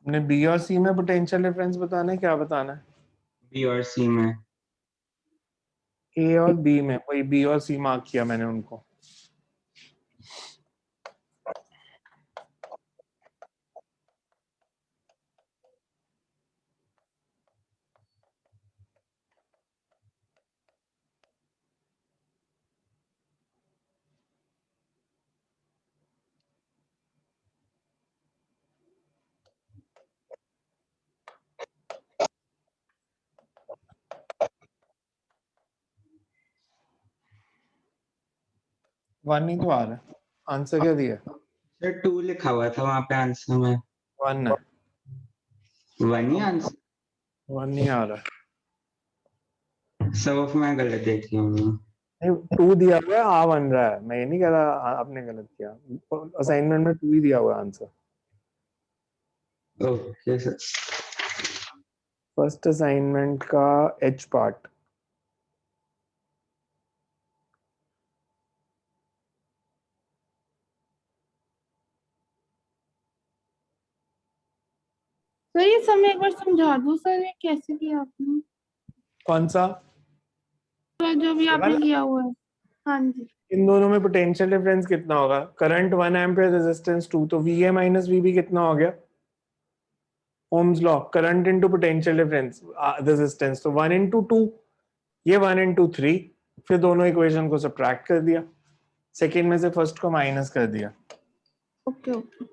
हमने बी और सी में पोटेंशियल डिफरेंस बताना है, क्या बताना है? बी और सी में। ए और बी में, वही बी और सी मार्क किया मैंने उनको। वन ही तो आ रहा है, आंसर क्या दिया? सर 2 लिखा हुआ था वहां पे आंसर में। वन है, 1 ही आंसर। वन नहीं आ रहा है। सब मैं गलत देख लिया हूँ। नहीं, टू दिया हुआ है, आ बन रहा है। मैं ये नहीं कह रहा आपने गलत किया, असाइनमेंट में टू ही दिया हुआ है answer. Okay sir. First assignment का एच पार्ट। सर ये समय एक बार समझा दो सर, ये कैसे किया आपने? कौन सा? तो जो भी आपने वाला? किया हुआ है। हाँ जी। इन दोनों में पोटेंशियल डिफरेंस कितना होगा? करंट 1 एम्पियर, रेजिस्टेंस 2, तो V A minus V B कितना हो गया? Ohm's law, current into potential difference, resistance, तो 1 इंटू 2, ये 1 इंटू 3, फिर दोनों इक्वेशन को सब्ट्रैक्ट कर दिया, सेकंड में से फर्स्ट को माइनस कर दिया। Okay okay.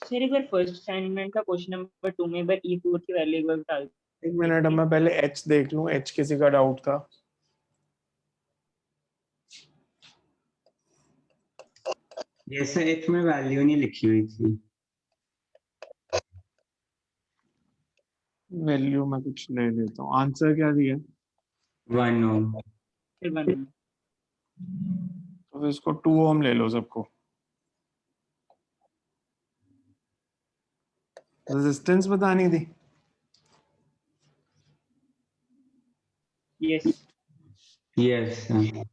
सर एक बार फर्स्ट असाइनमेंट का क्वेश्चन नंबर 2 में एक बार E4 की वैल्यू एक बार बता दो। एक मिनट, अब मैं पहले एच देख लूं, एच किसी का डाउट था? ये सर एच में वैल्यू नहीं लिखी हुई थी। वैल्यू मैं कुछ ले लेता हूँ। आंसर क्या दिया? 1 ओम। फिर 1 ओम। तो फिर इसको 2 ओम ले लो सबको। रेजिस्टेंस बतानी थी। यस। Yes sir.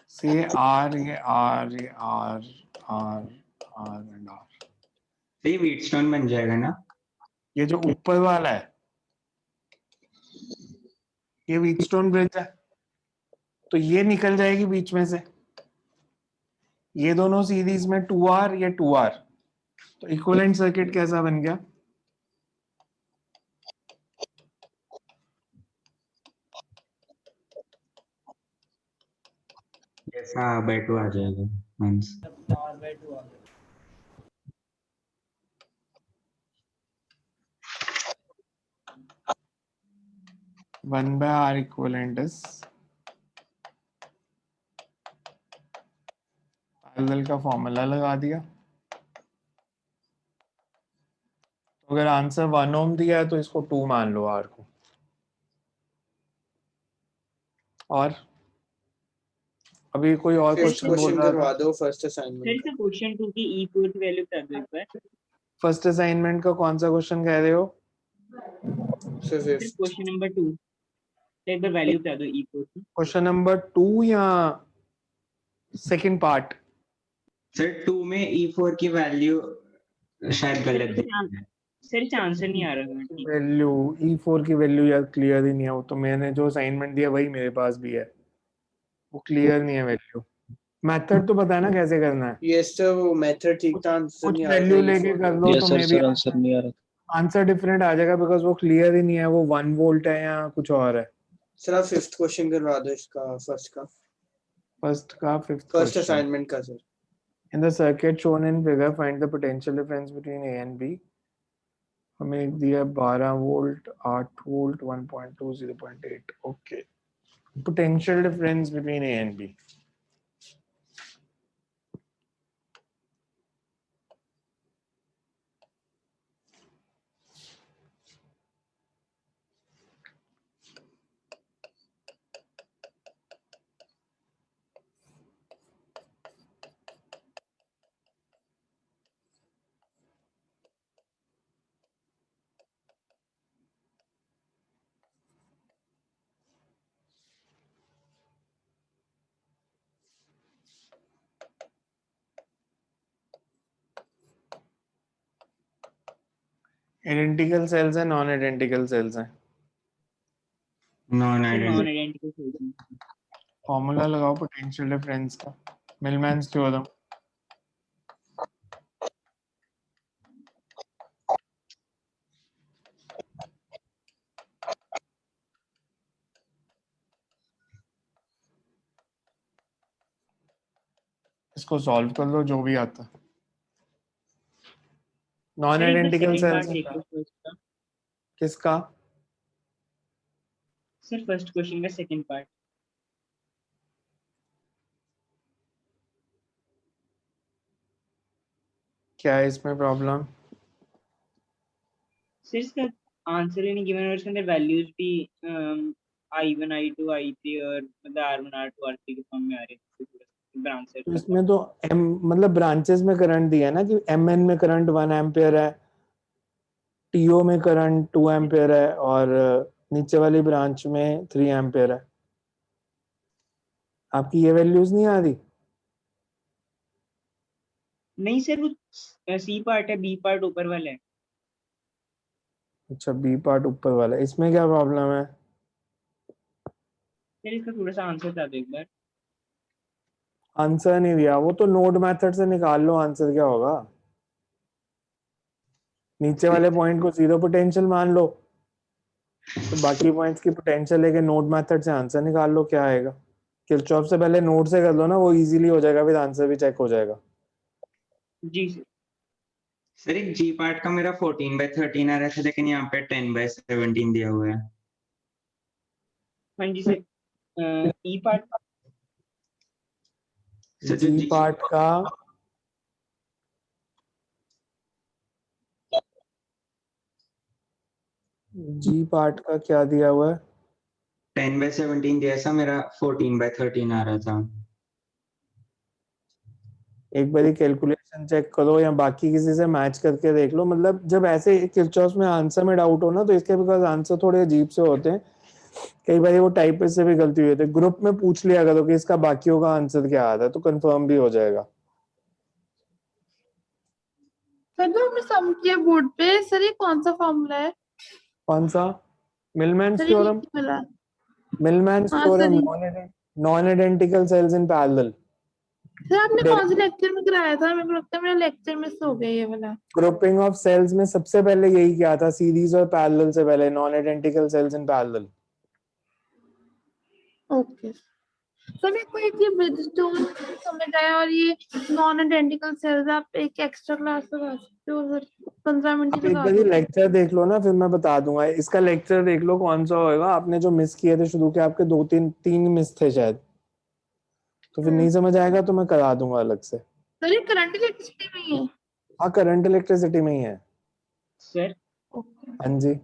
से आर, ये आर, ये R, R, R and R. तो ये व्हीटस्टोन बन जाएगा ना? ये जो ऊपर वाला है, ये व्हीटस्टोन ब्रिज है, तो ये निकल जाएगी बीच में से। ये दोनों सीरीज में 2R, ये 2R, तो इक्विवेलेंट सर्किट कैसा बन गया? यस हाँ बाय 2 आ जाएगा आंसर। R/2 आ गया। 1/R इक्विवेलेंट इज, पैरेलल का फॉर्मूला लगा दिया। तो अगर आंसर 1 ओम दिया है तो इसको 2 मान लो R को। और अभी कोई और फिफ्थ क्वेश्चन बोल क्वेश्चन रहा करवा था? दो फर्स्ट सर असाइनमेंट का। इसे क्वेश्चन 2 की E4 की वैल्यू बता दो एक बार। फर्स्ट असाइनमेंट का कौन सा क्वेश्चन कह रहे हो? Sir sir fifth. Question number 2 एक बार वैल्यू बता दो E4 की। क्वेश्चन नंबर 2 या सेकंड पार्ट? सर 2 में E4 की वैल्यू शायद गलत दी है। सर इसका आंसर नहीं आ रहा है ठीक। वैल्यू E4 की वैल्यू यार क्लियर ही नहीं है, वो तो मैंने जो असाइनमेंट दिया वही मेरे पास भी है, वो क्लियर नहीं है वैल्यू। मेथड तो पता है ना कैसे करना है? यस सर, वो मेथड ठीक था, आंसर कुछ नहीं आ रहा था वैल्यू लेके E4 कर का। लो यस तो सर, मे भी सर आंसर नहीं आ रहा। आंसर डिफरेंट आ जाएगा, बिकॉज वो क्लियर ही नहीं है, वो 1 वोल्ट है या कुछ और है। सर आप फिफ्थ क्वेश्चन करवा दो इसका, फर्स्ट का, फर्स्ट का फिफ्थ फर्स्ट क्वेश्चन। असाइनमेंट का sir. In the circuit shown in figure, find the potential difference between A and B. हमें एक दिया 12 volt, 8 volt, 1.2, 0.8। Okay, potential difference between A and B. Identical sales है, non identical sales है? Non non identical. Identical sales. Formula लगाओ potential difference का, मिलमैन्स theorem. इसको solve कर लो जो भी आता। Non identical second cells part देख लो फर्स्ट का। किसका? सर फर्स्ट क्वेश्चन का सेकंड पार्ट। क्या है इसमें प्रॉब्लम? सर इसका आंसर ही नहीं गिवन और इसके अंदर वैल्यूज भी I1 I2 I3 और मतलब R1 R2 R3 के फॉर्म में आ रहे हैं ब्रांच तो इसमें तो एम मतलब ब्रांचेस में करंट दिया है ना कि एमएन में करंट 1 एम्पियर है, टीओ में करंट 2 एम्पियर है और नीचे वाली ब्रांच में 3 एम्पियर है। आपकी ये वैल्यूज नहीं आ रही? नहीं सर वो सी पार्ट है, बी पार्ट ऊपर वाला है। अच्छा बी पार्ट ऊपर वाला, इसमें क्या प्रॉब्लम है? सर इसका थोड़ा सा आंसर बता दो एक बार। आंसर नहीं दिया, वो तो नोड मेथड से निकाल लो आंसर क्या होगा। नीचे वाले पॉइंट को जीरो पोटेंशियल मान लो, तो बाकी पॉइंट्स की पोटेंशियल लेके नोड मेथड से आंसर निकाल लो क्या आएगा। किरचॉफ से पहले नोड से कर लो ना, वो इजीली हो जाएगा, फिर आंसर भी चेक हो जाएगा। जी सर। सर एक जी पार्ट का मेरा 14/13 आ रहा था, लेकिन यहाँ पे 10/17 दिया हुआ है। हाँ जी सर। ई पार्ट सर जो जी पार्ट का जी पार्ट का क्या दिया हुआ है? 10/17 दिया था, मेरा 14/13 आ रहा था। एक बारी कैलकुलेशन चेक करो या बाकी किसी से मैच करके देख लो। मतलब जब ऐसे किरचॉफ में आंसर में डाउट हो ना, तो इसके बिकॉज आंसर थोड़े अजीब से होते हैं, कई बार वो टाइपिस्ट से भी गलती हुई थी। ग्रुप में पूछ लिया करो कि इसका बाकियों का आंसर क्या आता है, तो कंफर्म भी हो जाएगा। सर जो हमने सम किया बोर्ड पे, सर ये कौन सा फॉर्मूला है? कौन सा? मिलमैन्स सर ये थ्योरम। वाला। मिलमैन्स हाँ theorem, sir. Non identical sales in parallel. Sir आपने कौन से लेक्चर में कराया था? मेरे को लगता है मेरा लेक्चर मिस हो गया ये वाला। ग्रुपिंग ऑफ सेल्स में सबसे पहले यही किया था, सीरीज और पैरेलल से पहले, non identical sales in parallel. Okay sir, मेरे को एक ये ब्रिजस्टोन समझ आया, और ये नॉन आइडेंटिकल सेल्स आप एक एक्स्ट्रा क्लास लगा सकते हो सर, 15 मिनट आप ही एक लगा बार दो। लेक्चर देख लो ना, फिर मैं बता दूंगा। इसका लेक्चर देख लो कौन सा होएगा। आपने जो मिस किए थे शुरू के, आपके 2-3 मिस थे शायद, तो फिर नहीं समझ आएगा तो मैं करा दूंगा अलग से। सर ये करंट इलेक्ट्रिसिटी में ही है? हाँ करंट इलेक्ट्रिसिटी में ही है। Sir okay. हाँ जी,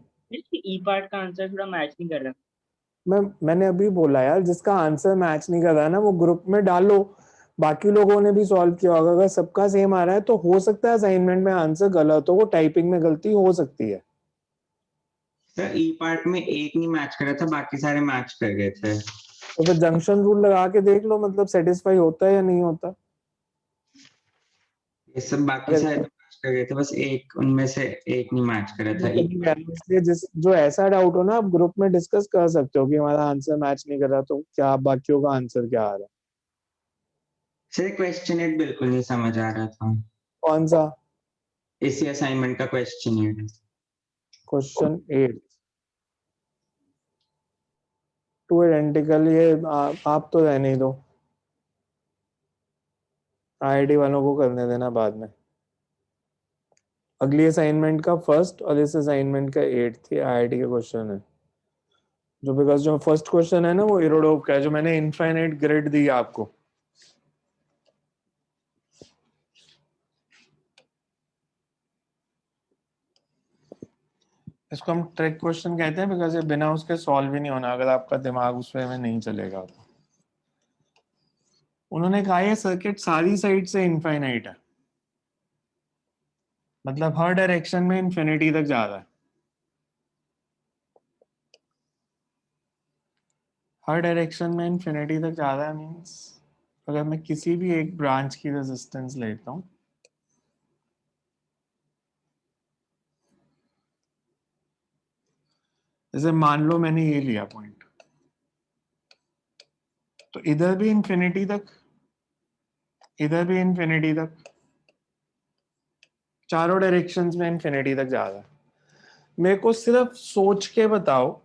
ई पार्ट का आंसर थोड़ा मैच नहीं कर रहा। मैंने अभी बोला यार, जिसका आंसर मैच नहीं कर रहा है ना, वो ग्रुप में डालो। बाकी लोगों ने भी सॉल्व किया होगा, अगर सबका सेम आ रहा है तो हो सकता है असाइनमेंट में आंसर गलत हो, वो टाइपिंग में गलती हो सकती है। सर ई पार्ट में एक नहीं मैच कर रहा था, बाकी सारे मैच कर गए थे। तो फिर जंक्शन रूल लगा के देख लो, मतलब सेटिस्फाई होता है या नहीं होता। ये सब बाकी सारे मैच कर गए थे, बस एक उनमें से एक नहीं मैच कर रहा था। इसलिए जिस जो ऐसा डाउट हो ना, आप ग्रुप में डिस्कस कर सकते हो कि हमारा आंसर मैच नहीं कर रहा, तो क्या बाकियों का आंसर क्या आ रहा है। सर क्वेश्चन एट बिल्कुल नहीं समझ आ रहा था। कौन सा? इसी असाइनमेंट का question eight. Question 8 two identical, ये आप तो रहने ही दो, आईआईटी वालों को करने देना बाद में। अगली असाइनमेंट का फर्स्ट और इस असाइनमेंट का 8 थी आईआईटी के क्वेश्चन है। जो बिकॉज जो फर्स्ट क्वेश्चन है ना, वो इरोडोव का है, जो मैंने इनफाइनाइट ग्रिड दी आपको। इसको हम ट्रिक क्वेश्चन कहते हैं, बिकॉज ये बिना उसके सॉल्व ही नहीं होना, अगर आपका दिमाग उस वे में नहीं चलेगा तो। उन्होंने कहा ये सर्किट सारी साइड से इनफाइनाइट है, मतलब हर डायरेक्शन में इन्फिनिटी तक जा रहा है। हर डायरेक्शन में इन्फिनिटी तक जा रहा है मींस, अगर मैं किसी भी एक ब्रांच की रेजिस्टेंस लेता हूँ, जैसे मान लो मैंने ये लिया पॉइंट, तो इधर भी इंफिनिटी तक, इधर भी इंफिनिटी तक, चारों डायरेक्शंस में इंफिनिटी तक जा रहा है। मेरे को सिर्फ सोच के बताओ,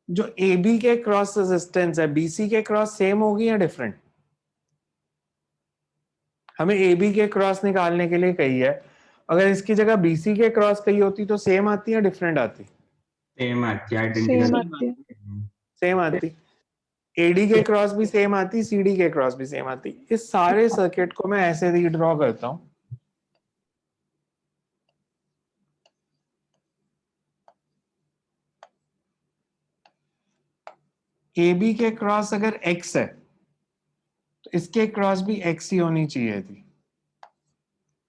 जो ए बी के क्रॉस रेजिस्टेंस है बीसी के क्रॉस सेम होगी या डिफरेंट? हमें ए बी के क्रॉस निकालने के लिए कही है, अगर इसकी जगह बीसी के क्रॉस कही होती तो सेम आती या डिफरेंट आती? सेम आती है, सेम आइडेंटिकल। आती है। सेम आती। एडी के क्रॉस भी सेम आती, सीडी के क्रॉस भी सेम आती। इस सारे सर्किट को मैं ऐसे रीड्रॉ करता हूं, ए बी के क्रॉस अगर x है तो इसके क्रॉस भी x ही होनी चाहिए थी,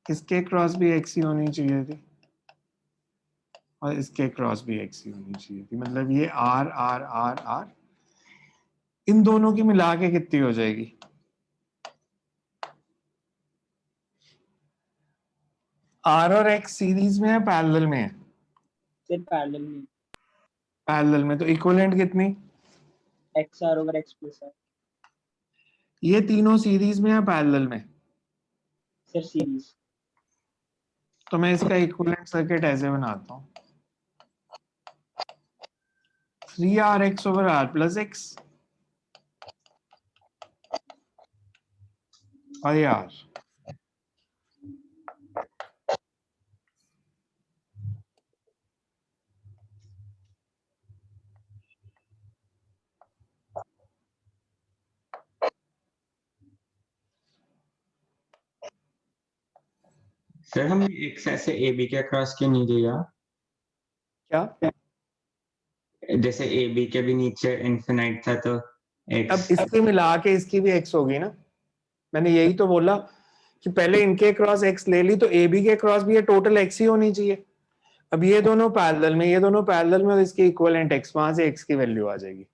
इसके क्रॉस भी x ही होनी चाहिए थी, और इसके क्रॉस भी x ही होनी चाहिए थी। मतलब ये r r r r, इन दोनों की मिला के कितनी हो जाएगी? r और x सीरीज में है पैरेलल में है? सर पैरेलल में पैरेलल में, तो इक्विवेलेंट कितनी? XR over X plus R। ये तीनों सीरीज में है पैरेलल में? Sir series. तो मैं इसका इक्विवेलेंट सर्किट ऐसे बनाता हूं, 3rx over r plus x और ये r। सर हमने x ऐसे ए बी के क्रॉस क्यों नहीं दिया? क्या? जैसे ए बी के भी नीचे इनफिनाइट था तो अब x। इसकी मिला के इसकी भी x होगी ना। मैंने यही तो बोला कि पहले इनके क्रॉस x ले ली तो ए बी के क्रॉस भी ये टोटल x ही होनी चाहिए। अब ये दोनों पैरेलल में, ये दोनों पैरेलल में, और इसकी इक्विवेलेंट x, वहां से x की वैल्यू आ जाएगी।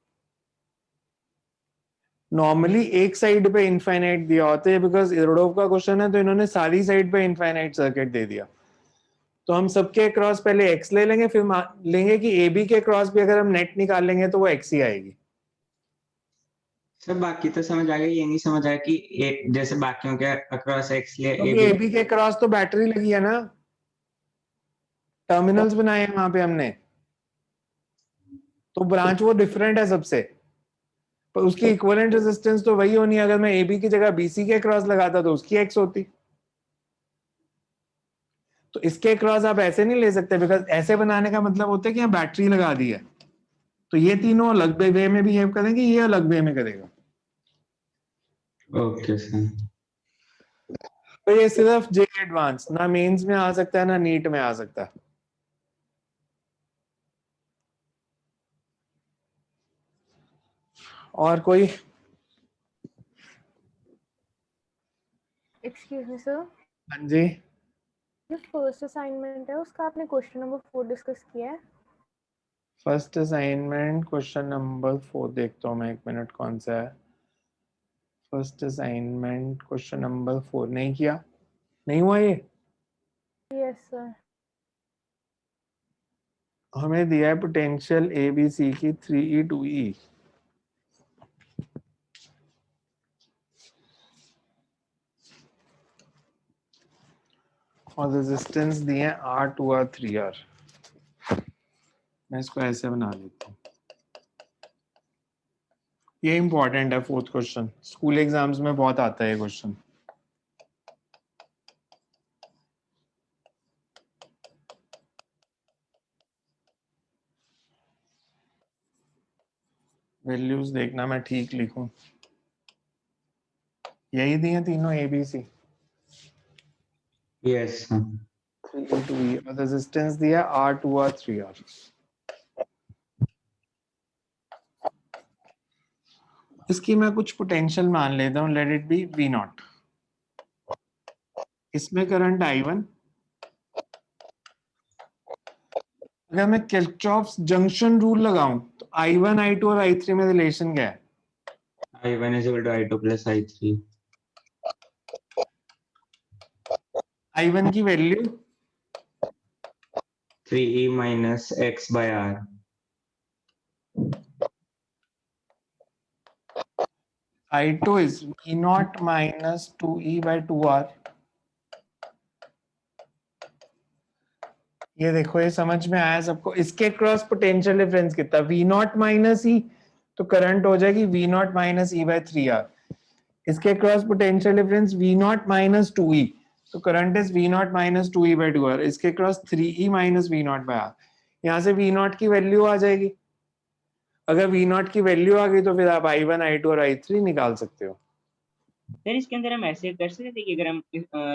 नॉर्मली एक साइड पे इनफाइनाइट दिया होता है, बिकॉज इरोडोव का क्वेश्चन है तो इन्होंने सारी साइड पे इनफाइनाइट सर्किट दे दिया। तो हम सबके क्रॉस पहले x ले लेंगे, फिर लेंगे कि ए बी के क्रॉस भी अगर हम नेट निकाल लेंगे तो वो x ही आएगी। सर बाकी तो समझ आ गया, ये नहीं समझ आया कि एक जैसे बाकियों के अक्रॉस x ले क्योंकि ए बी के क्रॉस तो बैटरी लगी है ना, टर्मिनल्स बनाए हैं वहां पे हमने, तो ब्रांच वो डिफरेंट है सबसे, पर उसकी इक्विवेलेंट रेजिस्टेंस तो वही होनी है। अगर मैं ए बी की जगह बीसी के क्रॉस लगाता तो उसकी x होती। तो इसके क्रॉस आप ऐसे नहीं ले सकते, बिकॉज ऐसे बनाने का मतलब होता है कि यहाँ बैटरी लगा दी है, तो ये तीनों अलग वे में बिहेव करेंगे, ये अलग वे में करेगा। Okay sir. तो ये सिर्फ जे एडवांस, ना मेंस में आ सकता है ना नीट में आ सकता है। और कोई? एक्सक्यूज मी सर, हाँ जी, जो फर्स्ट असाइनमेंट है उसका आपने क्वेश्चन नंबर 4 डिस्कस किया है? फर्स्ट असाइनमेंट क्वेश्चन नंबर 4 देखता हूँ मैं, एक मिनट, कौन सा है फर्स्ट असाइनमेंट? क्वेश्चन नंबर 4 नहीं किया, नहीं हुआ ये। Yes sir. हमें दिया है पोटेंशियल ए बी सी की 3e 2e, और रेजिस्टेंस दिए हैं R 2R 3R। मैं इसको ऐसे बना लेता हूँ, ये इंपॉर्टेंट है फोर्थ क्वेश्चन, स्कूल एग्जाम्स में बहुत आता है ये क्वेश्चन। वैल्यूज देखना मैं ठीक लिखूं, यही दिए तीनों A B C, yes sir. 3e 2e, और रेजिस्टेंस दिया R 2R 3R। इसकी मैं कुछ पोटेंशियल मान लेता हूँ, let it be V not. इसमें करंट I1, अगर मैं किरचॉफ्स जंक्शन रूल लगाऊं तो I1 I2 और I3 में रिलेशन क्या है? I1 is equal to I2 plus I3। I1 की value 3e minus x by r. I2 is V naught minus 2e by 2r. ये देखो, ये समझ में आया सबको? इसके क्रॉस पोटेंशियल डिफरेंस कितना? V naught माइनस e, तो करंट हो जाएगी V naught minus e by 3r. इसके cross potential difference V naught minus 2e, तो current is V naught minus 2e by 2r. इसके cross 3e minus V naught by r. यहाँ से V naught की value आ जाएगी. अगर V naught की value आ गई तो फिर आप I1, I2 और I3 निकाल सकते हो. सर इसके अंदर हम ऐसे कर सकते हैं कि अगर हम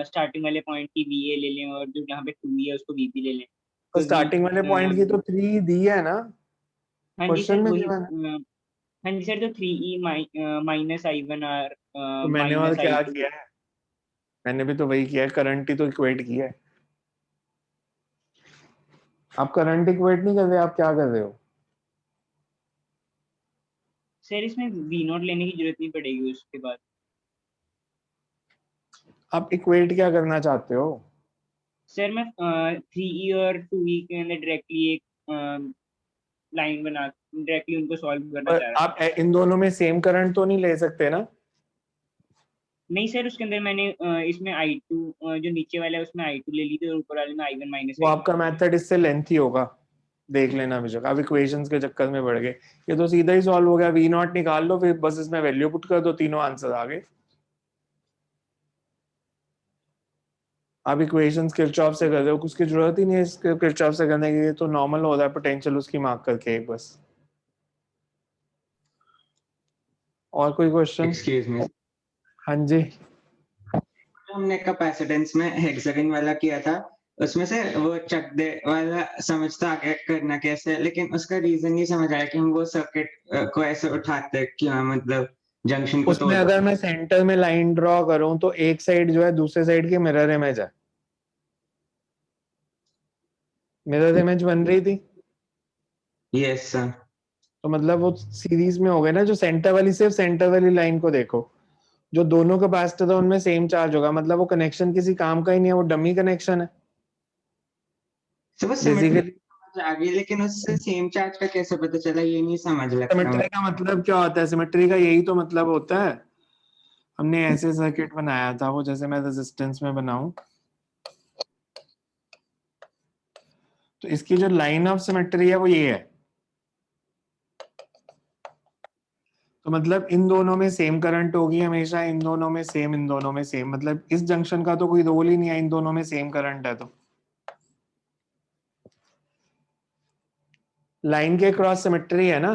स्टार्टिंग वाले पॉइंट की VA ले लें और जो यहाँ पे 2E है उसको VB ले लें. तो स्टार्टिंग वाले पॉइंट की तो 3 दी है ना हाँ जी क्वेश्चन सर, में वही given है. हाँ जी सर, तो 3E माइनस I1 R तो मैंने और माइनस क्या I2. किया है? मैंने भी तो वही किया है, करंट ही तो इक्वेट किया है. आप करंट इक्वेट नहीं कर रहे, आप क्या कर रहे हो? सर इसमें V नॉट लेने की जरूरत नहीं पड़ेगी उसके बाद. आप इक्वेट क्या करना चाहते हो? सर मैं 3E और 2E के अंदर डायरेक्टली एक लाइन बना डायरेक्टली उनको सॉल्व करना पर चाह रहा आप इन दोनों में सेम करंट तो नहीं ले सकते ना? नहीं सर, उसके अंदर मैंने इसमें I2 जो नीचे वाला है उसमें I2 ले ली थी और ऊपर वाले में I1 माइनस. वो आपका मेथड इससे लेंथी होगा, देख लेना बेशक. आप इक्वेशंस के चक्कर में बढ़ गए. ये तो सीधा ही सॉल्व हो गया. V नॉट निकाल लो, फिर बस इसमें वैल्यू पुट कर दो, तीनों आंसर आ गए. आप इक्वेशंस किरचॉफ से कर रहे हो, उसकी जरूरत ही नहीं है इसके किरचॉफ से करने की. तो नॉर्मल हो रहा है पोटेंशियल उसकी मार्क करके एक बस. और कोई क्वेश्चन? एक्सक्यूज मी, हाँ जी. हमने कैपेसिटेंस में हेक्सागन वाला किया था, उसमें से वो चक दे वाला समझता आगे करना कैसे, लेकिन उसका रीजन नहीं समझ आया कि हम वो सर्किट को ऐसे उठाते क्यों, मतलब जंक्शन को उसमें अगर मैं सेंटर में लाइन ड्रॉ करूं तो एक साइड जो है दूसरे साइड की मिरर इमेज है. मिरर इमेज बन रही थी, यस सर. तो मतलब वो सीरीज में हो गए ना. जो सेंटर वाली, सिर्फ सेंटर वाली लाइन को देखो, जो दोनों कैपेसिटर है उनमें सेम चार्ज होगा. मतलब वो कनेक्शन किसी काम का ही नहीं है, वो डमी कनेक्शन है बेसिकली. आगे, लेकिन उससे सेम चार्ज का कैसे पता चला, ये नहीं समझ लगता. सिमेट्री का मतलब क्या होता है? सिमेट्री का यही तो मतलब होता है. हमने ऐसे सर्किट बनाया था, वो जैसे मैं रेजिस्टेंस में बनाऊं, तो इसकी जो लाइन ऑफ सिमेट्री है वो ये है. तो मतलब इन दोनों में सेम करंट होगी हमेशा, इन दोनों में सेम, इन दोनों में सेम. मतलब इस जंक्शन का तो कोई रोल ही नहीं है, इन दोनों में सेम करंट है. तो लाइन के क्रॉस सिमेट्री है ना,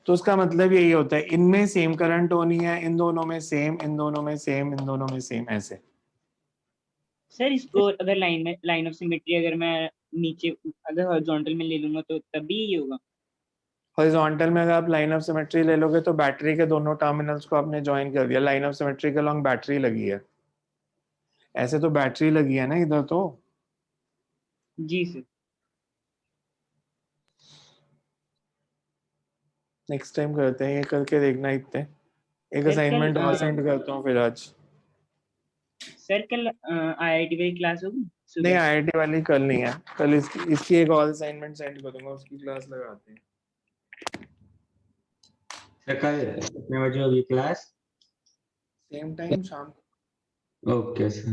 तो उसका मतलब यही होता है, इनमें सेम करंट होनी है, इन दोनों में सेम, इन दोनों में सेम, इन दोनों में सेम, ऐसे. सर इसको अगर लाइन ऑफ सिमेट्री अगर मैं नीचे अगर हॉरिजॉन्टल में ले लूंगा तो तभी ये होगा. हॉरिजॉन्टल में अगर आप लाइन ऑफ सिमेट्री ले लोगे तो बैटरी के दोनों टर्मिनल्स को आपने ज्वाइन कर दिया. लाइन ऑफ सिमेट्री के लॉन्ग बैटरी लगी है. ऐसे तो बैटरी लगी है ना इधर. तो जी सर. नेक्स्ट टाइम करते हैं, ये करके देखना. इतने एक सर, असाइनमेंट कल, और सेंड करता हूँ फिर आज. सर कल IIT वाली क्लास होगी नहीं, सुबह? IIT वाली कल नहीं है. कल इसकी एक और असाइनमेंट सेंड करूंगा, उसकी क्लास लगाते हैं. कल कितने बजे होगी क्लास? सेम टाइम शाम को. Okay sir.